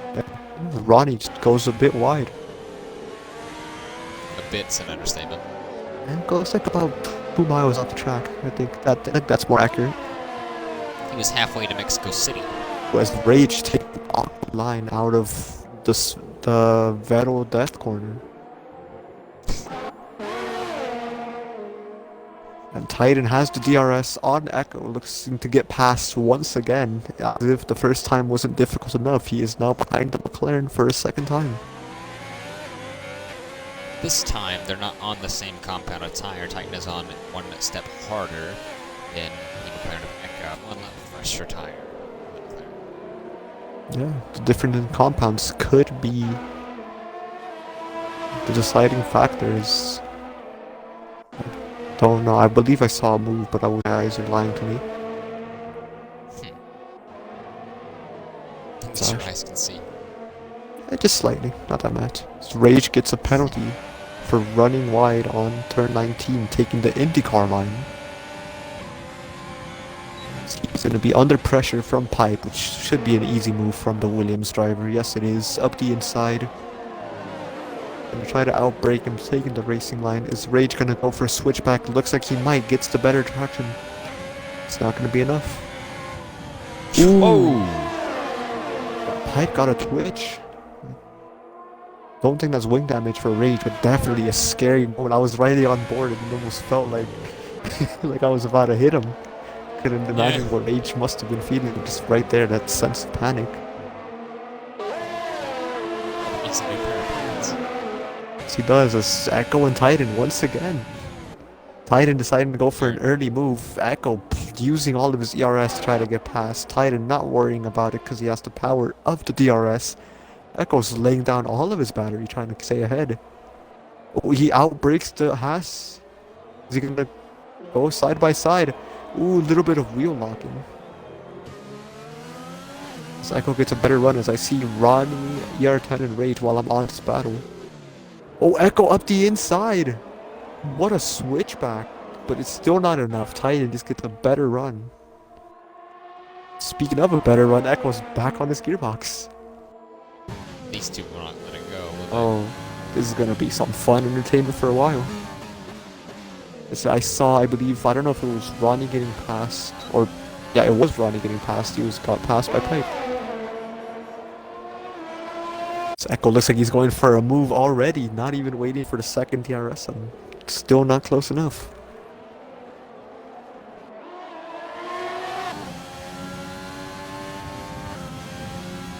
Ronnie just goes a bit wide. A bit's an understatement. And goes like about 2 miles off the track. I think that's more accurate. He was halfway to Mexico City. As Rage take the awkward line out of the Vettel death corner. And Titan has the DRS on Echo, looking to get past once again. As if the first time wasn't difficult enough, he is now behind the McLaren for a second time. This time, they're not on the same compounded tire. Titan is on one step harder than the McLaren of Echo. One lap fresher tire. Yeah, the difference in compounds could be the deciding factors. Don't know. I believe I saw a move, but my eyes are lying to me. At least your eyes can see. Just slightly, not that much. Rage gets a penalty for running wide on turn 19, taking the IndyCar line. He's going to be under pressure from Pipe, which should be an easy move from the Williams driver. Yes, it is. Up the inside. Gonna try to outbrake him, taking the racing line. Is Rage gonna go for a switchback? Looks like he might. Gets the better traction. It's not gonna be enough. Ooh. Oh! Pipe got a twitch. Don't think that's wing damage for Rage, but definitely a scary moment. I was right there on board and it almost felt like like I was about to hit him. Couldn't imagine what Rage must have been feeling just right there, that sense of panic. He's a new pair of pants. He does. It's Echo and Titan once again. Titan deciding to go for an early move. Echo using all of his ERS to try to get past. Titan not worrying about it because he has the power of the DRS. Echo's laying down all of his battery trying to stay ahead. Oh, he outbreaks the Haas. Is he gonna go side by side? Ooh, a little bit of wheel locking. As Echo gets a better run as I see Ronnie, ER10 and Rage while I'm on this battle. Oh, Echo up the inside! What a switchback! But it's still not enough. Titan just gets a better run. Speaking of a better run, Echo's back on his gearbox. These two will not let it go. Oh, this is gonna be some fun entertainment for a while. As I saw, I believe, I don't know if it was Ronnie getting past, or yeah, it was Ronnie getting past. He got passed by Pipe. So Echo looks like he's going for a move already, not even waiting for the second DRS. Still not close enough.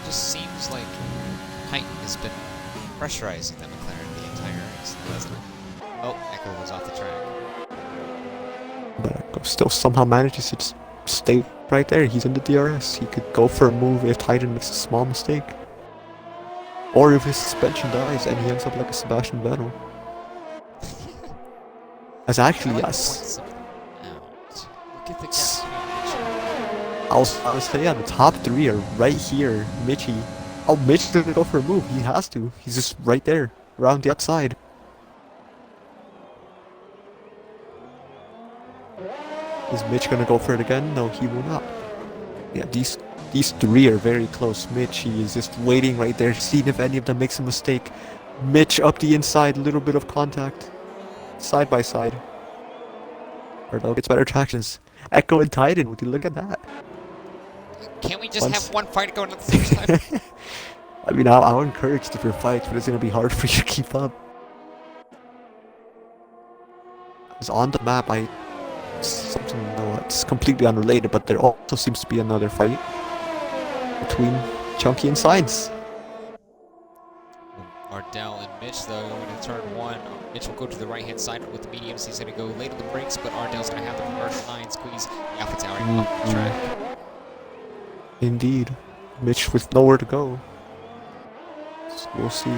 Just seems like Titan has been pressurizing the McLaren the entire race, doesn't it? Oh, Echo was off the track. But Echo still somehow manages to just stay right there. He's in the DRS. He could go for a move if Titan makes a small mistake. Or if his suspension dies and he ends up like a Sebastian Vettel. As actually, yes. Look at the gap. I was saying, yeah, the top three are right here. Mitchie. Oh, Mitch didn't go for a move. He has to. He's just right there, around the outside. Is Mitch gonna go for it again? No, he will not. Yeah, these three are very close. Mitch, he is just waiting right there, seeing if any of them makes a mistake. Mitch up the inside, little bit of contact. Side by side. Or no, it's better tractions. Echo and Titan, would you look at that? Can't we just have one fight going at the same time? I mean, I'll encourage different fights, but it's gonna be hard for you to keep up. It's on the map, something, no, it's completely unrelated, but there also seems to be another fight between Chunky and Science. Ardell and Mitch, though, going to turn one. Mitch will go to the right-hand side with the mediums. He's going to go late on the brakes, but Ardell's going to have the reverse line squeeze the Alpha Tower up the track. Indeed. Mitch with nowhere to go. So we'll see.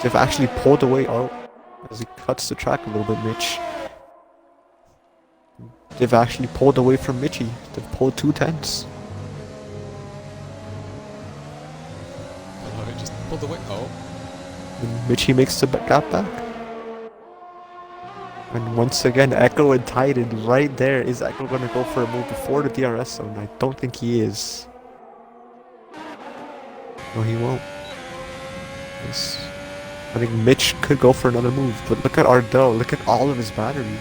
They've actually pulled away out as he cuts the track a little bit, Mitch. They've actually pulled away from Mitchie. They've pulled 2/10. Oh, it just pulled away. Oh. And Mitchie makes the gap back. And once again, Echo and Titan right there. Is Echo going to go for a move before the DRS zone? I don't think he is. No, he won't. Yes. I think Mitch could go for another move, but look at Ardell. Look at all of his battery.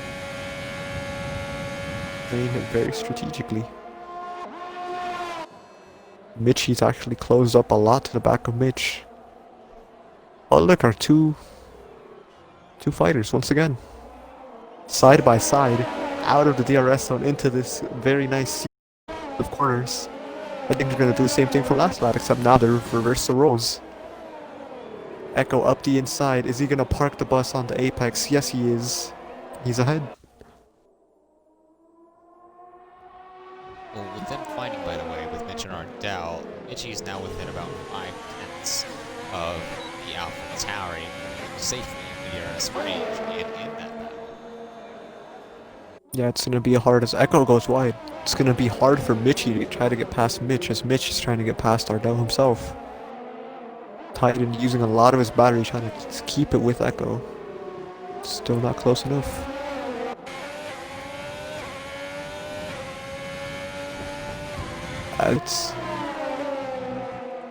playing it very strategically. Mitchie's actually closed up a lot to the back of Mitch. Oh look, our two fighters once again. Side by side, out of the DRS zone into this very nice series of corners. I think they're going to do the same thing from last lap, except now they're reverse the roles. Echo up the inside. Is he going to park the bus on the apex? Yes, he is. He's ahead. Well, with them fighting, by the way, with Mitch and Ardell, Mitchie is now within about 5/10 of the Alpha Tauri, safely in the DRS range and in that battle. Yeah, it's going to be hard as Echo goes wide. It's going to be hard for Mitchie to try to get past Mitch, as Mitch is trying to get past Ardell himself. Titan using a lot of his battery trying to keep it with Echo. Still not close enough.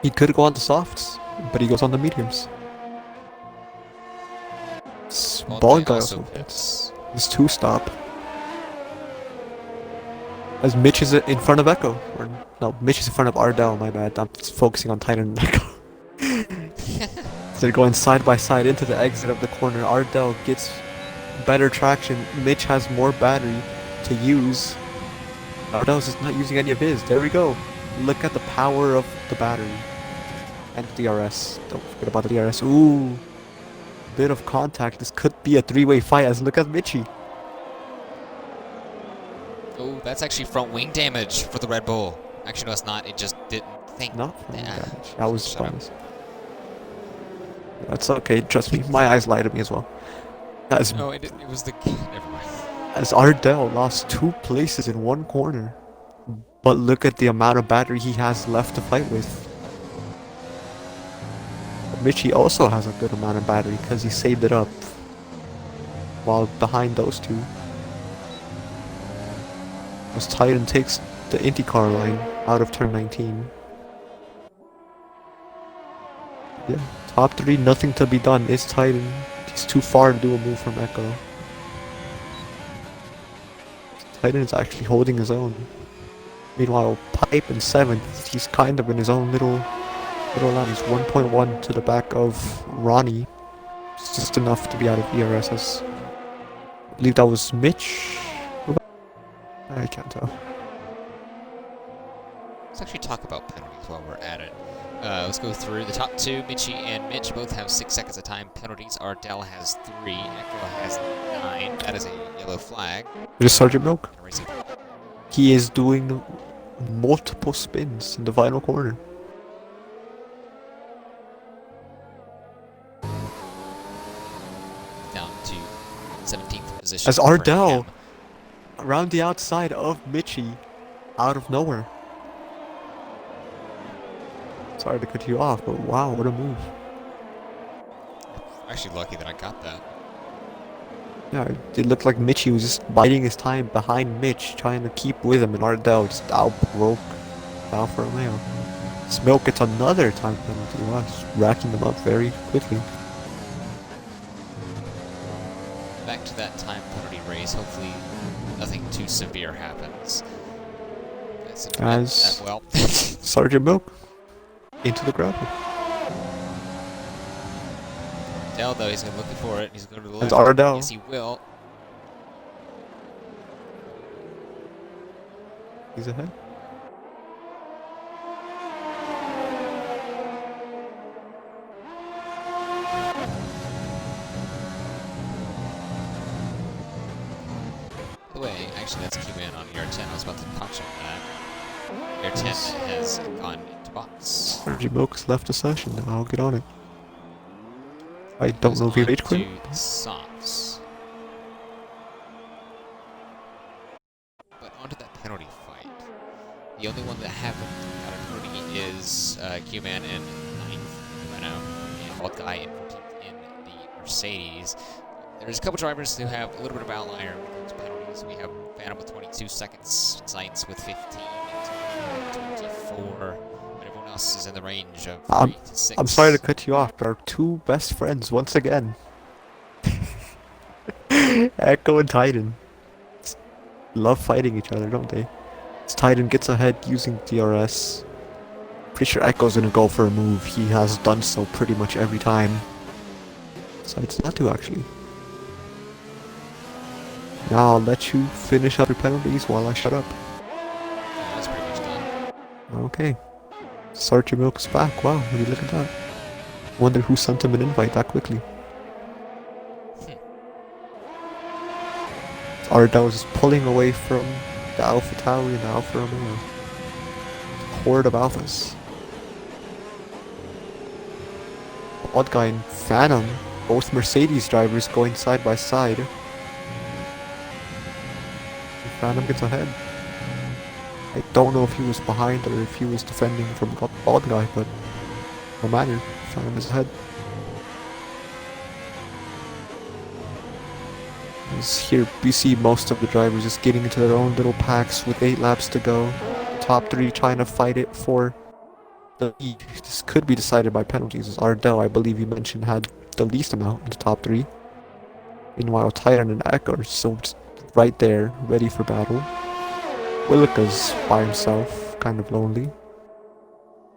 He could go on the softs, but he goes on the mediums. Ball guy also hits. It's 2-stop. As Mitch is in front of Echo. Or, no, Mitch is in front of Ardell, my bad. I'm focusing on Titan and Echo. So they're going side by side into the exit of the corner. Ardell gets better traction. Mitch has more battery to use. Ardell's just not using any of his. There we go. Look at the power of the battery. And DRS. Don't forget about the DRS. Ooh. Bit of contact. This could be a 3-way fight, as look at Mitchie. Oh, that's actually front wing damage for the Red Bull. Actually, no, it's not. It just didn't think. Not front wing damage. That was bonus. That's okay. Trust me. My eyes lied at me as well. No, it was the... Never mind. As Ardell lost 2 places in one corner. But look at the amount of battery he has left to fight with. Mitchie also has a good amount of battery because he saved it up while behind those two. As Titan takes the IndyCar line out of turn 19. Yeah, top 3, nothing to be done. It's Titan. He's too far to do a move from Echo. Titan is actually holding his own. Meanwhile, Pipe in 7th, he's kind of in his own little line. He's 1.1 to the back of Ronnie. It's just enough to be out of ERSs. I believe that was Mitch. I can't tell. Let's actually talk about penalties while we're at it. Let's go through the top 2. Mitchie and Mitch both have 6 seconds of time penalties. Ardell has 3. Echo has 9. That is a yellow flag. Just Sergeant Milk. He is doing multiple spins in the final corner. Down to 17th position. As Ardell, around the outside of Mitchie, out of nowhere. Sorry to cut you off, but wow, what a move. I'm actually lucky that I got that. Yeah, it looked like Mitchie was just biding his time behind Mitch, trying to keep with him, and Ardell just outbroke Alfa Romeo. Smoke gets another time penalty. Wow, just racking them up very quickly. Back to that time penalty race. Hopefully nothing too severe happens. As well. Sergeant Milk into the gravel. Ardell, though, he's looking for it. He's going to the left. As Ardell. Yes, he will. He's ahead. By the way, actually, that's Q-Man on ER10. I was about to touch on that. ER10 has gone into box. Sergeant Milk's left the session. I'll get on it. I don't know if he rage quit. Softs. But onto that penalty fight. The only one that haven't got a penalty is Q-Man in 9th, Renault, and Old Guy in 14th in the Mercedes. There's a couple drivers who have a little bit of outlier with those penalties. We have Phantom with 22 seconds, Sainz with 15, and 24. Is in the range of 3 to 6. I'm sorry to cut you off, but our 2 best friends once again. Echo and Titan. love fighting each other, don't they? As Titan gets ahead using DRS. Pretty sure Echo's gonna go for a move. He has done so pretty much every time. Decides not to, actually. Now I'll let you finish up your penalties while I shut up. Yeah, that's pretty much done. Okay. Sergeant Milk's back. Wow, would you look at that? Wonder who sent him an invite that quickly. Ardell is pulling away from the Alpha Tauri and the Alfa Romeo. Horde of Alphas. Odd guy and Phantom, both Mercedes drivers going side by side. Phantom gets ahead. I don't know if he was behind or if he was defending from Odd guy, but no matter. Phantom is ahead. As here we see most of the drivers just getting into their own little packs with 8 laps to go. Top 3 trying to fight it for the lead. This could be decided by penalties, as Ardell, I believe you mentioned, had the least amount in the top 3. Meanwhile, Titan and Echo are still right there, ready for battle. Willica's by himself, kind of lonely.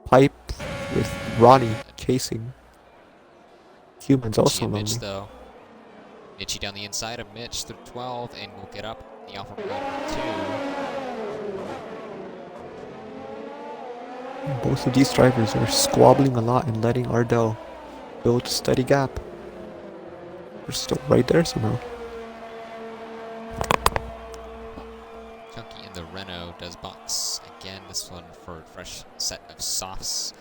Pipe with Ronnie chasing. Human's also lonely. Mitch, though. Mitchy down the inside of Mitch through 12, and we'll get up the Alpha Romeo 2. Both of these drivers are squabbling a lot and letting Ardell build a steady gap. They're still right there somehow. Chunky in the Renault does box again. This one for a fresh set of softs.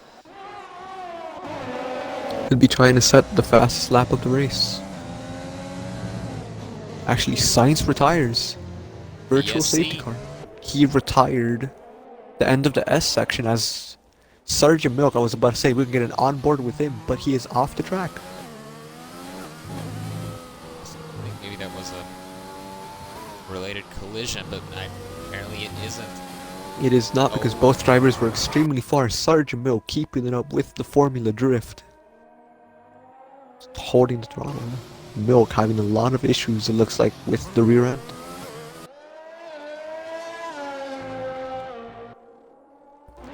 He'll be trying to set the fastest lap of the race. Actually, Sainz retires. Virtual safety car. He retired the end of the S section as Sergeant Milk. I was about to say we can get an onboard with him, but he is off the track. I think maybe that was a related collision, but apparently it isn't. It is not, because both drivers were extremely far. Sergeant Milk keeping it up with the Formula Drift. Just holding the throttle. Milk having a lot of issues, it looks like, with the rear end.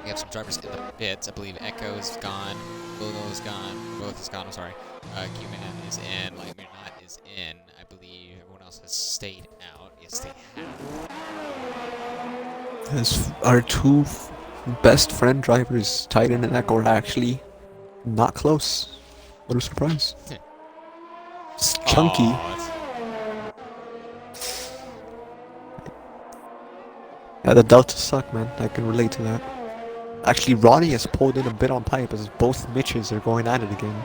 We have some drivers in the pits. I believe Echo is gone, Logo is gone, Willis is gone, I'm sorry. Q-Man is in, Lightmare Not is in. I believe everyone else has stayed out. Yes, they have. As our two best friend drivers, Titan and Echo, are actually not close. What a surprise. It's Chunky. Yeah, the deltas suck, man. I can relate to that. Actually, Ronnie has pulled in a bit on pipe as both Mitches are going at it again.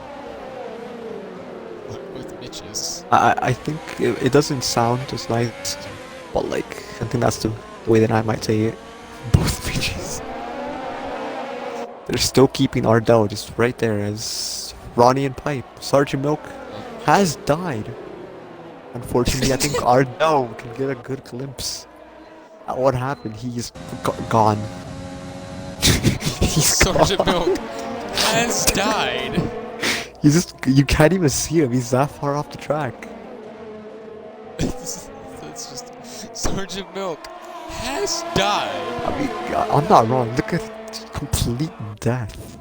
Both Mitches. I think it doesn't sound as nice, but like, I think that's the way that I might say it. Both Mitches. They're still keeping Ardell just right there as Ronnie and Pipe. Sergeant Milk has died. Unfortunately, I think Ardell can get a good glimpse at what happened. He's gone. He's Sergeant gone. Milk has died. You can't even see him. He's that far off the track. That's just Sergeant Milk has died. I mean, I'm not wrong. Look at complete death.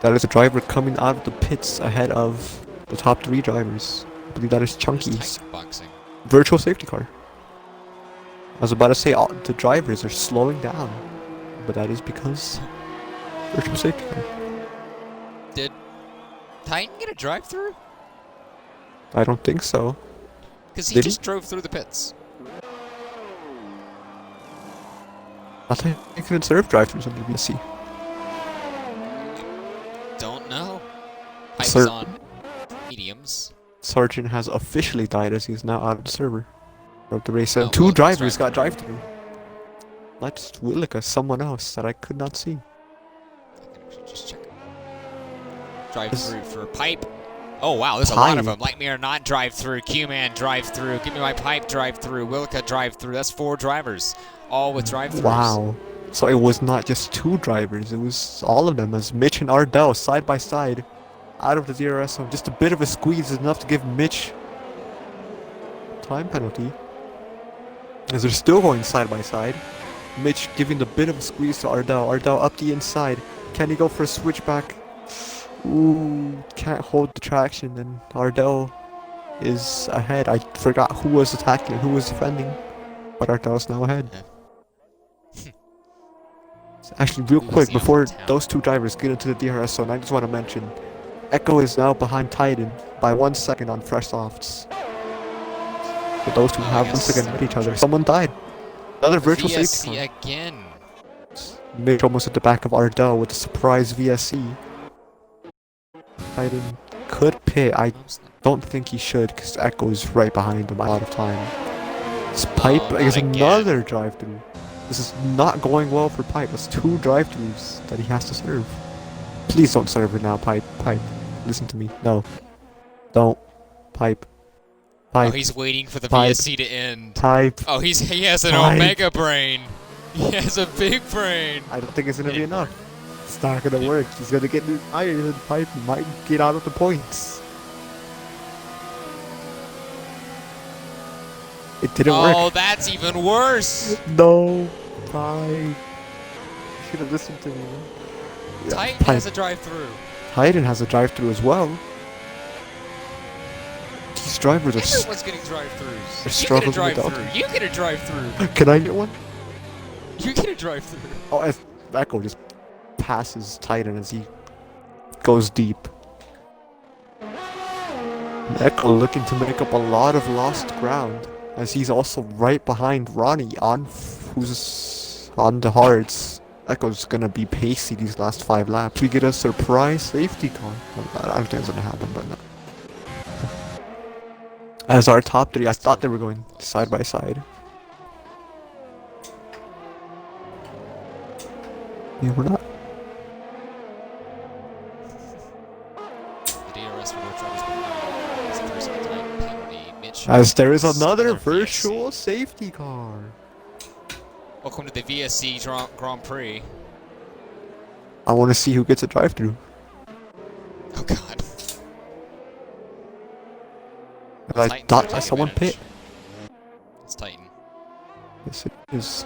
That is a driver coming out of the pits ahead of the top 3 drivers. I believe that is Chunky's Boxing. virtual safety car. I was about to say the drivers are slowing down, but that is because virtual safety car. Did Titan get a drive-through? I don't think so. Because he Did just drove through the pits. I think you can serve drive-throughs on the BSC. Don't know. Pipe Sir- is on mediums. Sergeant has officially died as he is now out of the server of the race. Oh, And 2 well, drivers that's got drive-through. Not just Willica, someone else that I could not see. I can actually just check. Drive-through for Pipe. Oh wow, there's a lot of them. Lightmare not drive-through. Q-Man drive-through. Give me my Pipe drive-through. Willica drive-through. That's 4 drivers, all with drive-throughs. Wow. So it was not just 2 drivers, it was all of them, as Mitch and Ardell side by side out of the DRS zone. Just a bit of a squeeze is enough to give Mitch time penalty. As they're still going side by side. Mitch giving a bit of a squeeze to Ardell. Ardell up the inside. Can he go for a switchback? Ooh, can't hold the traction, and Ardell is ahead. I forgot who was attacking, who was defending, but Ardell's now ahead. Actually, real quick, before those two drivers get into the DRS zone, I just want to mention, Echo is now behind Titan by 1 second on fresh softs. But those two have once again met each other. Someone died. Another virtual safety car. again. Mitch almost at the back of Ardell with a surprise VSC. Titan could pit. I don't think he should because Echo is right behind him a lot of time. This Pipe is another drive-through. This is not going well for Pipe. That's 2 drive-throughs that he has to serve. Please don't serve it now, Pipe. Pipe, listen to me. No. Don't. Pipe. Pipe. Oh, he's waiting for the Pipe. VSC to end. Pipe. Oh, he has an Pipe. Omega brain. He has a big brain. I don't think it's gonna be enough. It's not gonna work. He's gonna get new tires and Pipe might get out of the points. It didn't work. Oh, that's even worse. No. Pipe. Should have listened to me. Yeah, Titan has a drive-through. Titan has a drive-through as well. These drivers are Everyone's getting drive-throughs. You struggling get a with drive-through. You get a drive-through. Can I get one? You get a drive-through. Oh, as Echo just passes Titan as he goes deep. And Echo looking to make up a lot of lost ground, as he's also right behind Ronnie who's on the hards. Echo's gonna be pacey these last 5 laps. We get a surprise safety car. I don't think it's gonna happen, but no. As our top 3, I thought they were going side by side. Yeah, we're not. The DRS for both drivers behind is the first time penalty. Mitch As there is another VSC. virtual safety car. Welcome to the VSC Grand Prix. I want to see who gets a drive-through. Oh god. I Titan's thought gonna I take saw one advantage. pit. It's Titan. Yes, it is.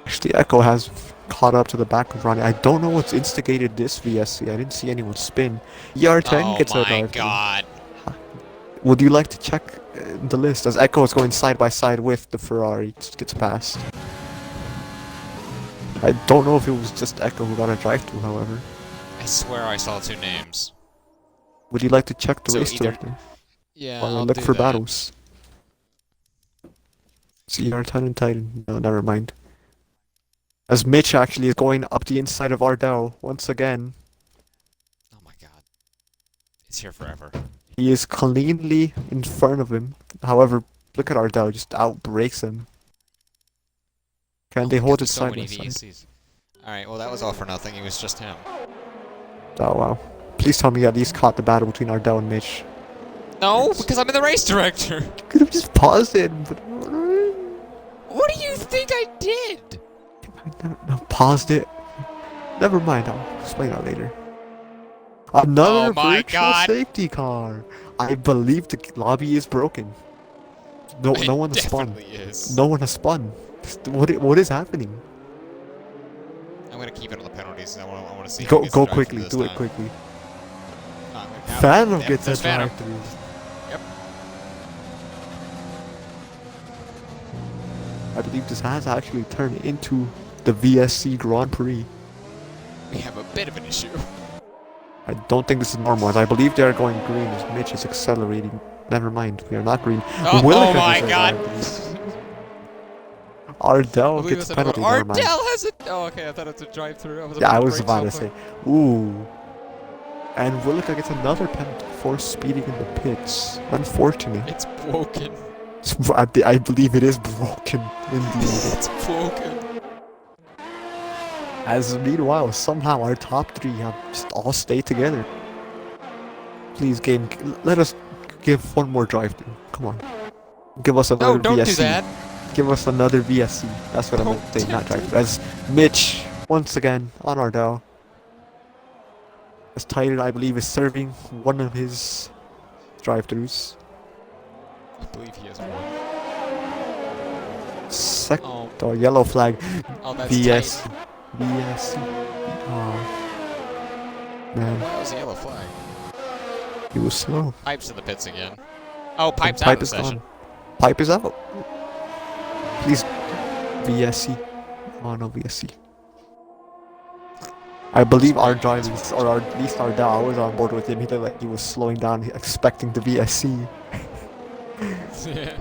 Actually, Echo has caught up to the back of Ronnie. I don't know what's instigated this VSC. I didn't see anyone spin. ER10 gets a drive-through. Oh my god. Would you like to check the list as Echo is going side by side with the Ferrari? Just gets past. I don't know if it was just Echo who got a drive-through, however. I swear I saw 2 names. Would you like to check the So race either- director? Yeah, While I I'll look do for that. battles. It's ER10 and Titan. No, never mind. As Mitch actually is going up the inside of Ardell once again. Oh my god. It's here forever. He is cleanly in front of him. However, look at Ardell, just outbreaks him. Can they hold it so side many by side? VSCs. Alright, well that was all for nothing. It was just him. Oh wow. Please tell me you at least caught the battle between Ardell and Mitch. No, because I'm in the race director. Could have just paused it. But What do you think I did? no, paused it. Never mind, I'll explain that later. Another Oh my virtual God. safety car. I believe the lobby is broken. No one has spun. Definitely is. No one has spun. What is happening? I'm gonna keep it on the penalties. I want to see. Go who gets the drive quickly. this Do it time. quickly. Now- Phantom Yep, gets a there's Phantom. drive-through. Yep. I believe this has actually turned into the VSC Grand Prix. We have a bit of an issue. I don't think this is normal, as I believe they are going green as Mitch is accelerating. Never mind, we are not green. Oh, Willica my gets a god. drive-through. Ardell gets a penalty. Never mind. Ardell has it. Oh, okay. I thought it was a drive-through. Yeah, I was about to say. Ooh. And Willica gets another penalty for speeding in the pits. Unfortunate. It's broken. I believe it is broken, indeed. It's broken. As meanwhile, somehow our top 3 have just all stayed together. Please, game, let us give one more drive-through. Come on. Give us another No, don't VSC. do that. Give us another VSC. That's what I meant to say, Don't not do drive-through. As Mitch, once again, on Ardell. As Titan, I believe, is serving one of his drive-throughs. I believe he has one. Oh, yellow flag. Oh, that's VS. tight. VS. Oh, man. That was a yellow flag. He was slow. Pipe's in the pits again. Oh, And Pipe's out Pipe of the is session. gone. Pipe is out. Please. VSC. Oh, no, VSC. I believe our drivers, or at least our dad, was on board with him. He looked like he was slowing down, expecting the VSC. Yeah.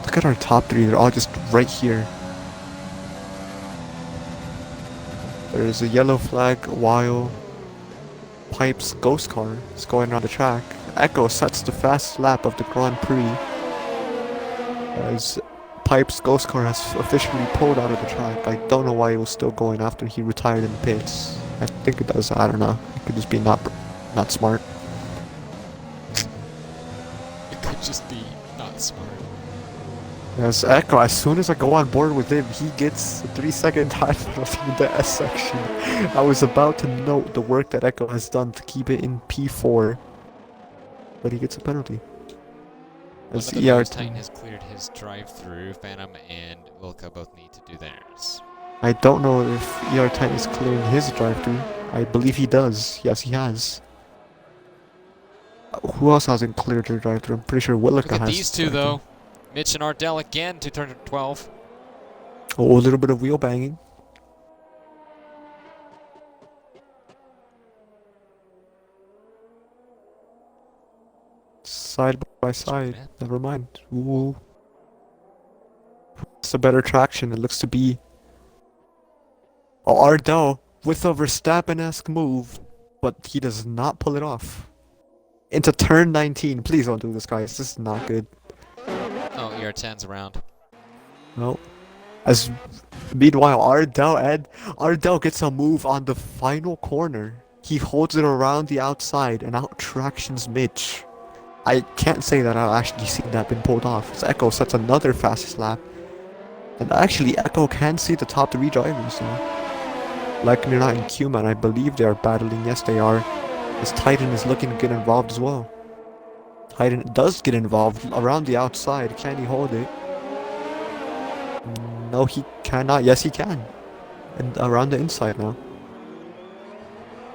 Look at our top three, they're all just right here. There's a yellow flag while Pipe's ghost car is going around the track. Echo sets the fast lap of the Grand Prix as Pipe's ghost car has officially pulled out of the track. I don't know why it was still going after he retired in the pits. I think it does, I don't know. It could just be not smart. It could just be not smart. As Echo, as soon as I go on board with him, he gets a 3-second time penalty in the S section. I was about to note the work that Echo has done to keep it in P4, but he gets a penalty. As Titan has cleared his drive-through. Phantom and Wilka both need to do theirs. I don't know if ER Titan is clearing his drive-through. I believe he does. Yes, he has. Who else hasn't cleared their drive-through? I'm pretty sure Wilka has. Look at these two, though. Mitch and Ardell again to turn 12. Oh, a little bit of wheel banging. Side by side. Never mind. Ooh. It's a better traction. It looks to be. Oh, Ardell with a Verstappen-esque move, but he does not pull it off. Into turn 19. Please don't do this, guys. This is not good. Oh, ER10's around. No. As meanwhile, Ardell gets a move on the final corner. He holds it around the outside and out tractions Mitch. I can't say that I've actually seen that been pulled off. As Echo sets another fastest lap. And actually, Echo can see the top 3 drivers now. Like they're not in Q-Man, I believe they are battling. Yes, they are. As Titan is looking to get involved as well. Titan does get involved around the outside. Can he hold it? No, he cannot. Yes, he can. And around the inside now.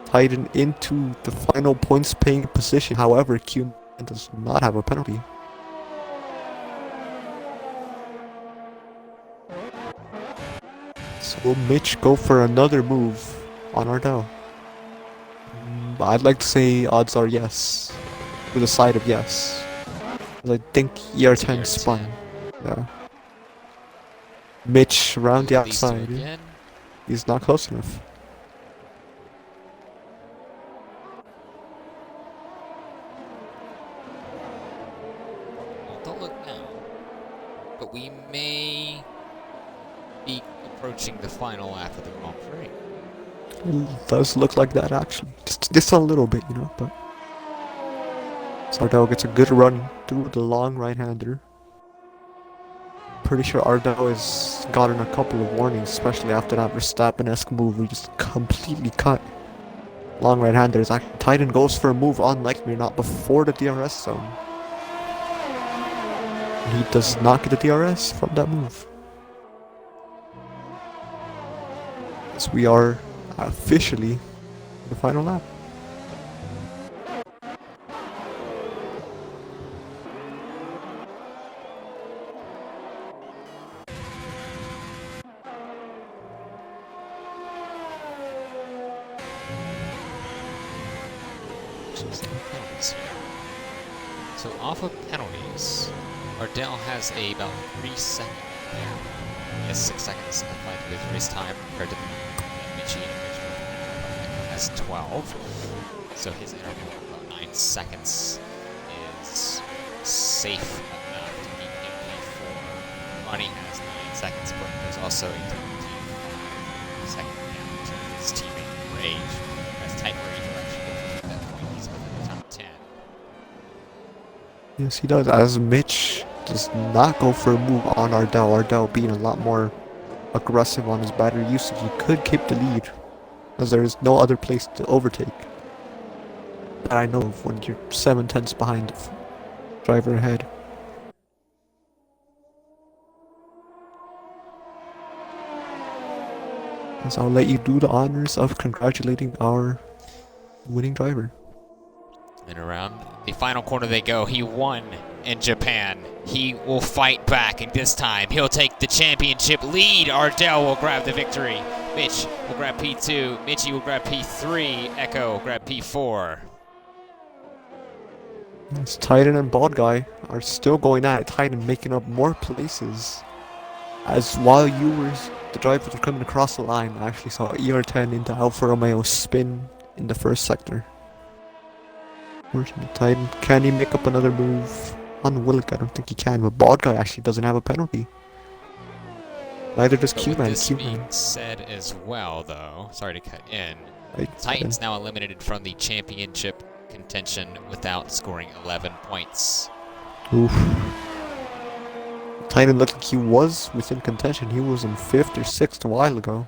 Titan into the final points paying position. However, Q does not have a penalty. So will Mitch go for another move on Ardell? I'd like to say odds are yes. To the side of yes. I think ER10 spun. Yeah. Mitch around the outside. He's not close enough. Well, don't look now. But we may be approaching the final lap of the Grand Prix. It does look like that actually. Just a little bit, you know, but Ardell gets a good run through the long right-hander. Pretty sure Ardell has gotten a couple of warnings, especially after that Verstappen-esque move where he just completely cut. Long right-hander. Titan goes for a move on Lekmir, not before the DRS zone. He does not get the DRS from that move. As we are officially in the final lap. So off of penalties, Ardell has about 3 seconds there. He has 6 seconds applied to his race time compared to the Mitchie has 12. So his interval of about 9 seconds is safe enough to beat him P4. Money has 9 seconds, but there's also a 25-second gap to his teammate Rage. That's tight Rage actually at that point. He's within the top 10. Yes, he does. As Mitch does not go for a move on Ardell. Ardell being a lot more aggressive on his battery usage. He could keep the lead, as there is no other place to overtake that I know of when you're 7/10 behind the driver ahead. So I'll let you do the honors of congratulating our winning driver. And around the final corner they go. He won in Japan. He will fight back, and this time he'll take the championship lead. Ardell will grab the victory. Mitch will grab P2. Mitchie will grab P3. Echo will grab P4. Yes, Titan and Bald Guy are still going at it. Titan making up more places. As while the drivers were coming across the line, I actually saw ER10 into Alfa Romeo spin in the first sector. Fortunately, Titan, can he make up another move on Willick? I don't think he can, but Bald Guy actually doesn't have a penalty. Neither does But Q-Man. with this being said as well, though, sorry to cut in, Titan's now eliminated from the championship contention without scoring 11 points. Oof. Titan looked like he was within contention. He was in 5th or 6th a while ago.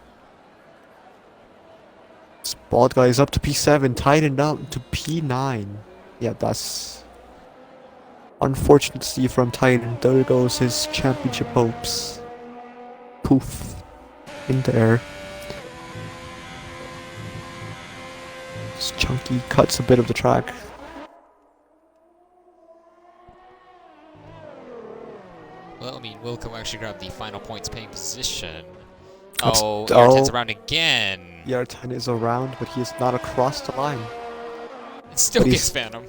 This Bald Guy is up to P7. Titan down to P9. Yeah, that's unfortunate to see from Titan. There goes his championship hopes. Poof. In the air. This Chunky cuts a bit of the track. Well, I mean, Wilco actually grabbed the final points paying position. That's- Oh, ER10's around again. ER10 is around, but he is not across the line. It still But gets Phantom.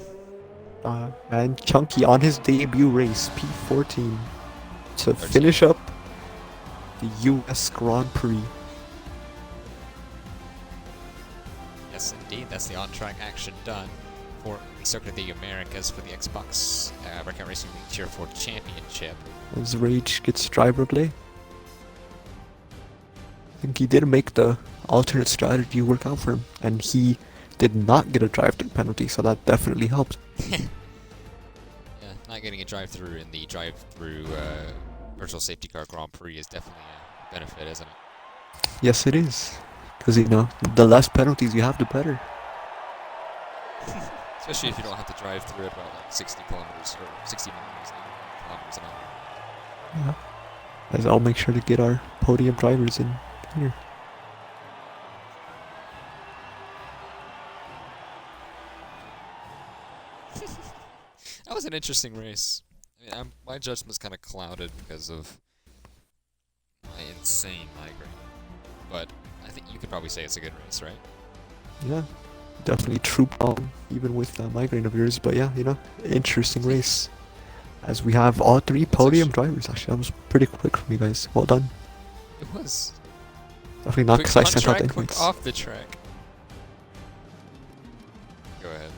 And Chunky on his debut race, P14, to finish up the US Grand Prix. Yes, indeed. That's the on-track action done for the Circuit of the Americas for the Xbox Breakout Racing League Tier 4 Championship. As Rage gets driver play. I think he did make the alternate strategy work out for him, and he did not get a drive-through penalty, so that definitely helped. Yeah, not getting a drive-through in the drive-through virtual safety car Grand Prix is definitely a benefit, isn't it? Yes, it is. Because, you know, the less penalties you have, the better. Especially if you don't have to drive through at about like 60 kilometers or 60 kilometers an hour. Yeah. As I'll make sure to get our podium drivers in here. That was an interesting race. I mean, my judgment's kind of clouded because of my insane migraine. But I think you could probably say it's a good race, right? Yeah. Definitely trooped on, even with that migraine of yours. But yeah, you know, interesting race. As we have all 3 podium drivers. Actually, that was pretty quick from you guys. Well done. It was. Definitely not because I sent out the quick invites. off the track. Go ahead.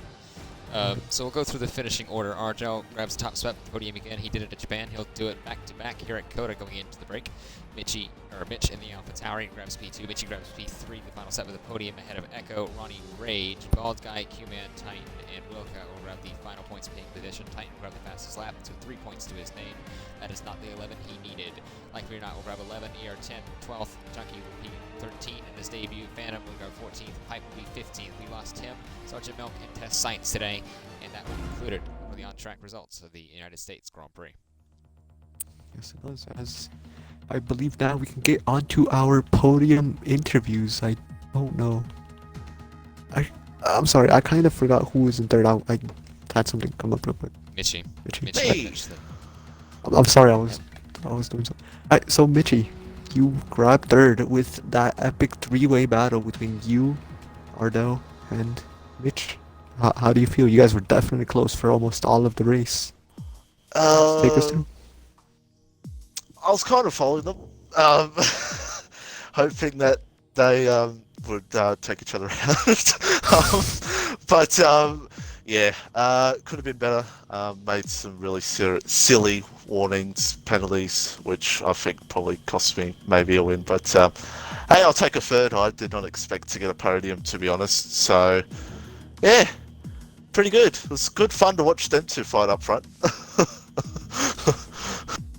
So we'll go through the finishing order. Argel grabs the top spot at the podium again. He did it at Japan. He'll do it back-to-back here at Coda going into the break. Mitch in the Alpha Tauri grabs P2. Mitchie grabs P3, the final set of the podium ahead of Echo, Ronnie, Rage, Bald Guy, Q-Man, Titan, and Wilco will grab the final points paying position. Titan will grab the fastest lap, so 3 points to his name. That is not the 11 he needed. Likely or not, will grab 11, ER10, 12th, Junkie will be 13 in his debut. Phantom will grab 14th, Pipe will be 15th. We lost him, Sergeant Milk, and Test Science today, and that will be concluded for the on-track results of the United States Grand Prix. Yes, it does. As I believe now we can get onto our podium interviews. I don't know. I'm sorry, I kind of forgot who was in third. I had something come up real quick. Mitchie. Hey. I'm sorry, I was doing something. So Mitchie, you grabbed third with that epic 3-way battle between you, Ardell, and Mitch. How do you feel? You guys were definitely close for almost all of the race. Take us through. I was kind of following them, hoping that they would take each other out. But yeah, could have been better. Made some really silly warnings, penalties, which I think probably cost me maybe a win. But hey, I'll take a third. I did not expect to get a podium, to be honest. So yeah, pretty good. It was good fun to watch them two fight up front.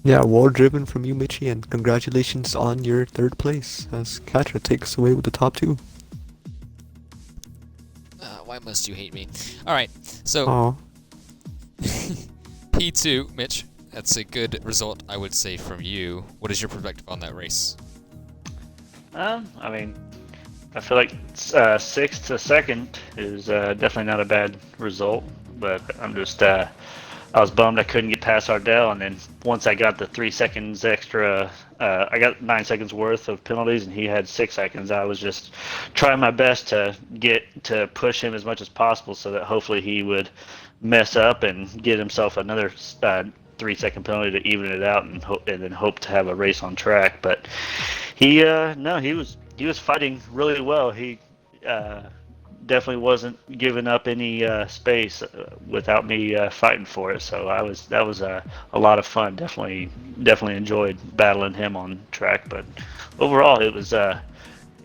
Yeah, well driven from you, Mitchie, and congratulations on your third place as Katra takes away with the top 2. Why must you hate me? Alright, so Aw. P2, Mitch, that's a good result, I would say, from you. What is your perspective on that race? I mean, I feel like sixth to second is definitely not a bad result, but I'm just I was bummed I couldn't get past Ardell, and then once I got the 3 seconds extra, I got 9 seconds worth of penalties, and he had 6 seconds. I was just trying my best to push him as much as possible, so that hopefully he would mess up and get himself another 3 second penalty to even it out, and then hope to have a race on track. But he no, he was fighting really well. He definitely wasn't giving up any space without me fighting for it. So that was a lot of fun. Definitely enjoyed battling him on track. But overall, it was an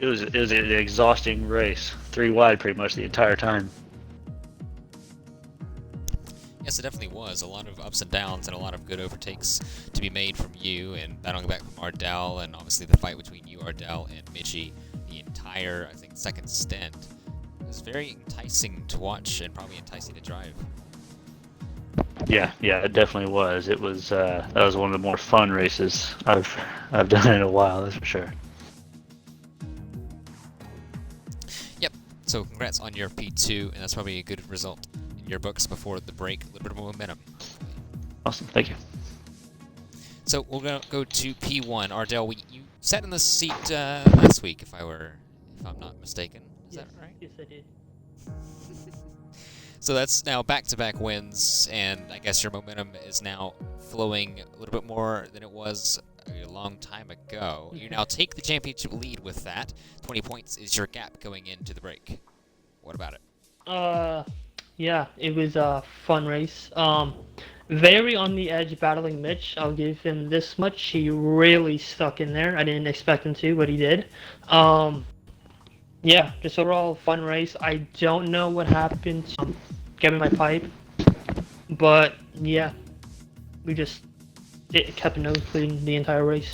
exhausting race. 3 wide pretty much the entire time. Yes, it definitely was. A lot of ups and downs and a lot of good overtakes to be made from you, and battling back from Ardell, and obviously the fight between you, Ardell, and Mitchie the entire, I think, second stint. It was very enticing to watch and probably enticing to drive. Yeah, it definitely was. It was that was one of the more fun races I've done in a while, that's for sure. Yep. So congrats on your P2, and that's probably a good result in your books before the break. A little bit of momentum. Awesome, thank you. So we're gonna go to P1. Ardell, you sat in the seat last week, if I'm not mistaken. Is that right? Yes, I did. So that's now back-to-back wins, and I guess your momentum is now flowing a little bit more than it was a long time ago. You now take the championship lead with that. 20 points is your gap going into the break. What about it? Yeah, it was a fun race. Very on the edge battling Mitch. I'll give him this much. He really stuck in there. I didn't expect him to, but he did. Yeah, just overall fun race. I don't know what happened to getting my pipe, but yeah, it kept nosebleeding the entire race.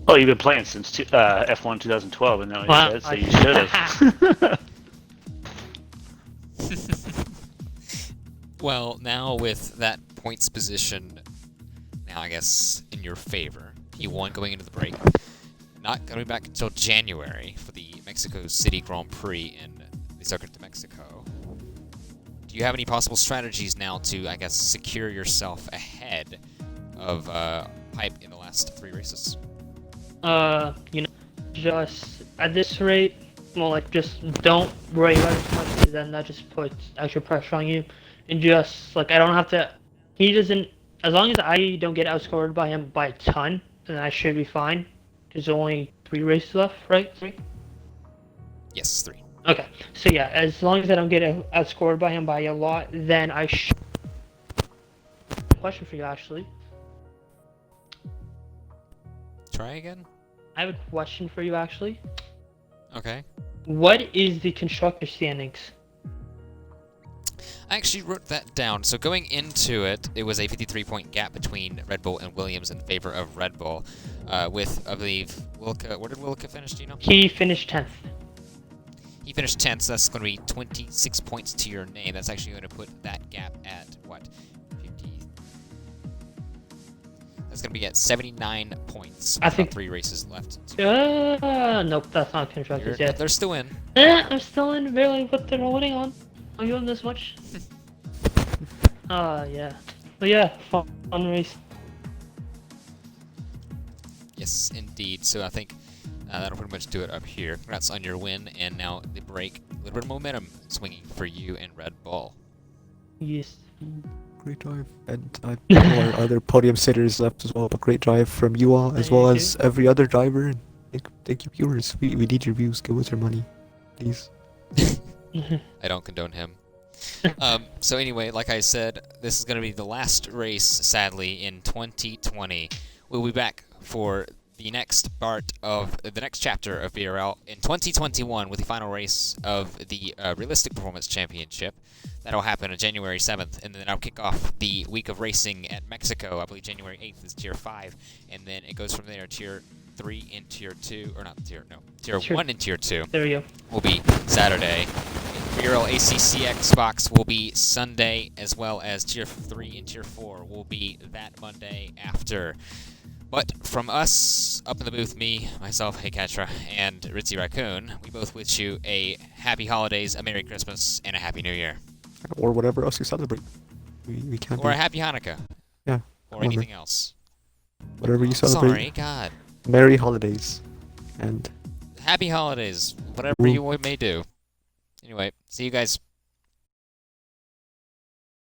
Oh, you've been playing since F1 2012, and now Wow, you said, so you should have. Well, now with that points position, now I guess in your favor, P1 going into the break, not coming back until January for the Mexico City Grand Prix in the Circuit de Mexico. Do you have any possible strategies now to, I guess, secure yourself ahead of Pipe in the last 3 races? Just at this rate, well, like, just don't worry about it too much, because then that just puts extra pressure on you. And just, like, I don't have to, as long as I don't get outscored by him by a ton, then I should be fine. There's only 3 races left, right? 3? Yes, 3. Okay, so yeah, as long as I don't get outscored by him by a lot, then I should. Question for you, Ashley. Try again? I have a question for you, Ashley. Okay. What is the constructor standings? I actually wrote that down. So going into it, it was a 53-point gap between Red Bull and Williams in favor of Red Bull. With, I believe, Wilke. Where did Wilke finish? Do you know? He finished 10th. He finished 10th, so that's going to be 26 points to your name. That's actually going to put that gap at, what, 50? That's going to be at 79 points. I think 3 races left. Nope, that's not constructors yet. They're still in. I'm still in, barely, but they're holding on. I'm doing this much. Yeah. But yeah, fun race. Yes, indeed. So I think that'll pretty much do it up here. Congrats on your win, and now the break. A little bit of momentum swinging for you and Red Bull. Yes. Great drive. And I know our other podium sitters left as well, but great drive from you all, as well as every other driver. Thank you, viewers. We need your views. Give us your money, please. I don't condone him. So anyway, like I said, this is going to be the last race, sadly, in 2020. We'll be back for the next part of the next chapter of VRL in 2021 with the final race of the Realistic Performance Championship. That'll happen on January 7th, and then I'll kick off the week of racing at Mexico. I believe January 8th is Tier 5, and then it goes from there. Tier 3 and Tier 2, or not Tier, no, Tier 1 and Tier 2. There you go. Will be Saturday. VRL ACC Xbox will be Sunday, as well as Tier 3 and Tier 4 will be that Monday after. But from us, up in the booth, me, myself, Hey Katra, and Ritzy Raccoon, we both wish you a happy holidays, a Merry Christmas, and a Happy New Year. Or whatever else you celebrate. We can't Or be... a Happy Hanukkah. Yeah. Or anything else. Whatever you celebrate. Sorry, God. Merry holidays. And... Happy holidays, whatever Ooh. you may do. Anyway, see you guys.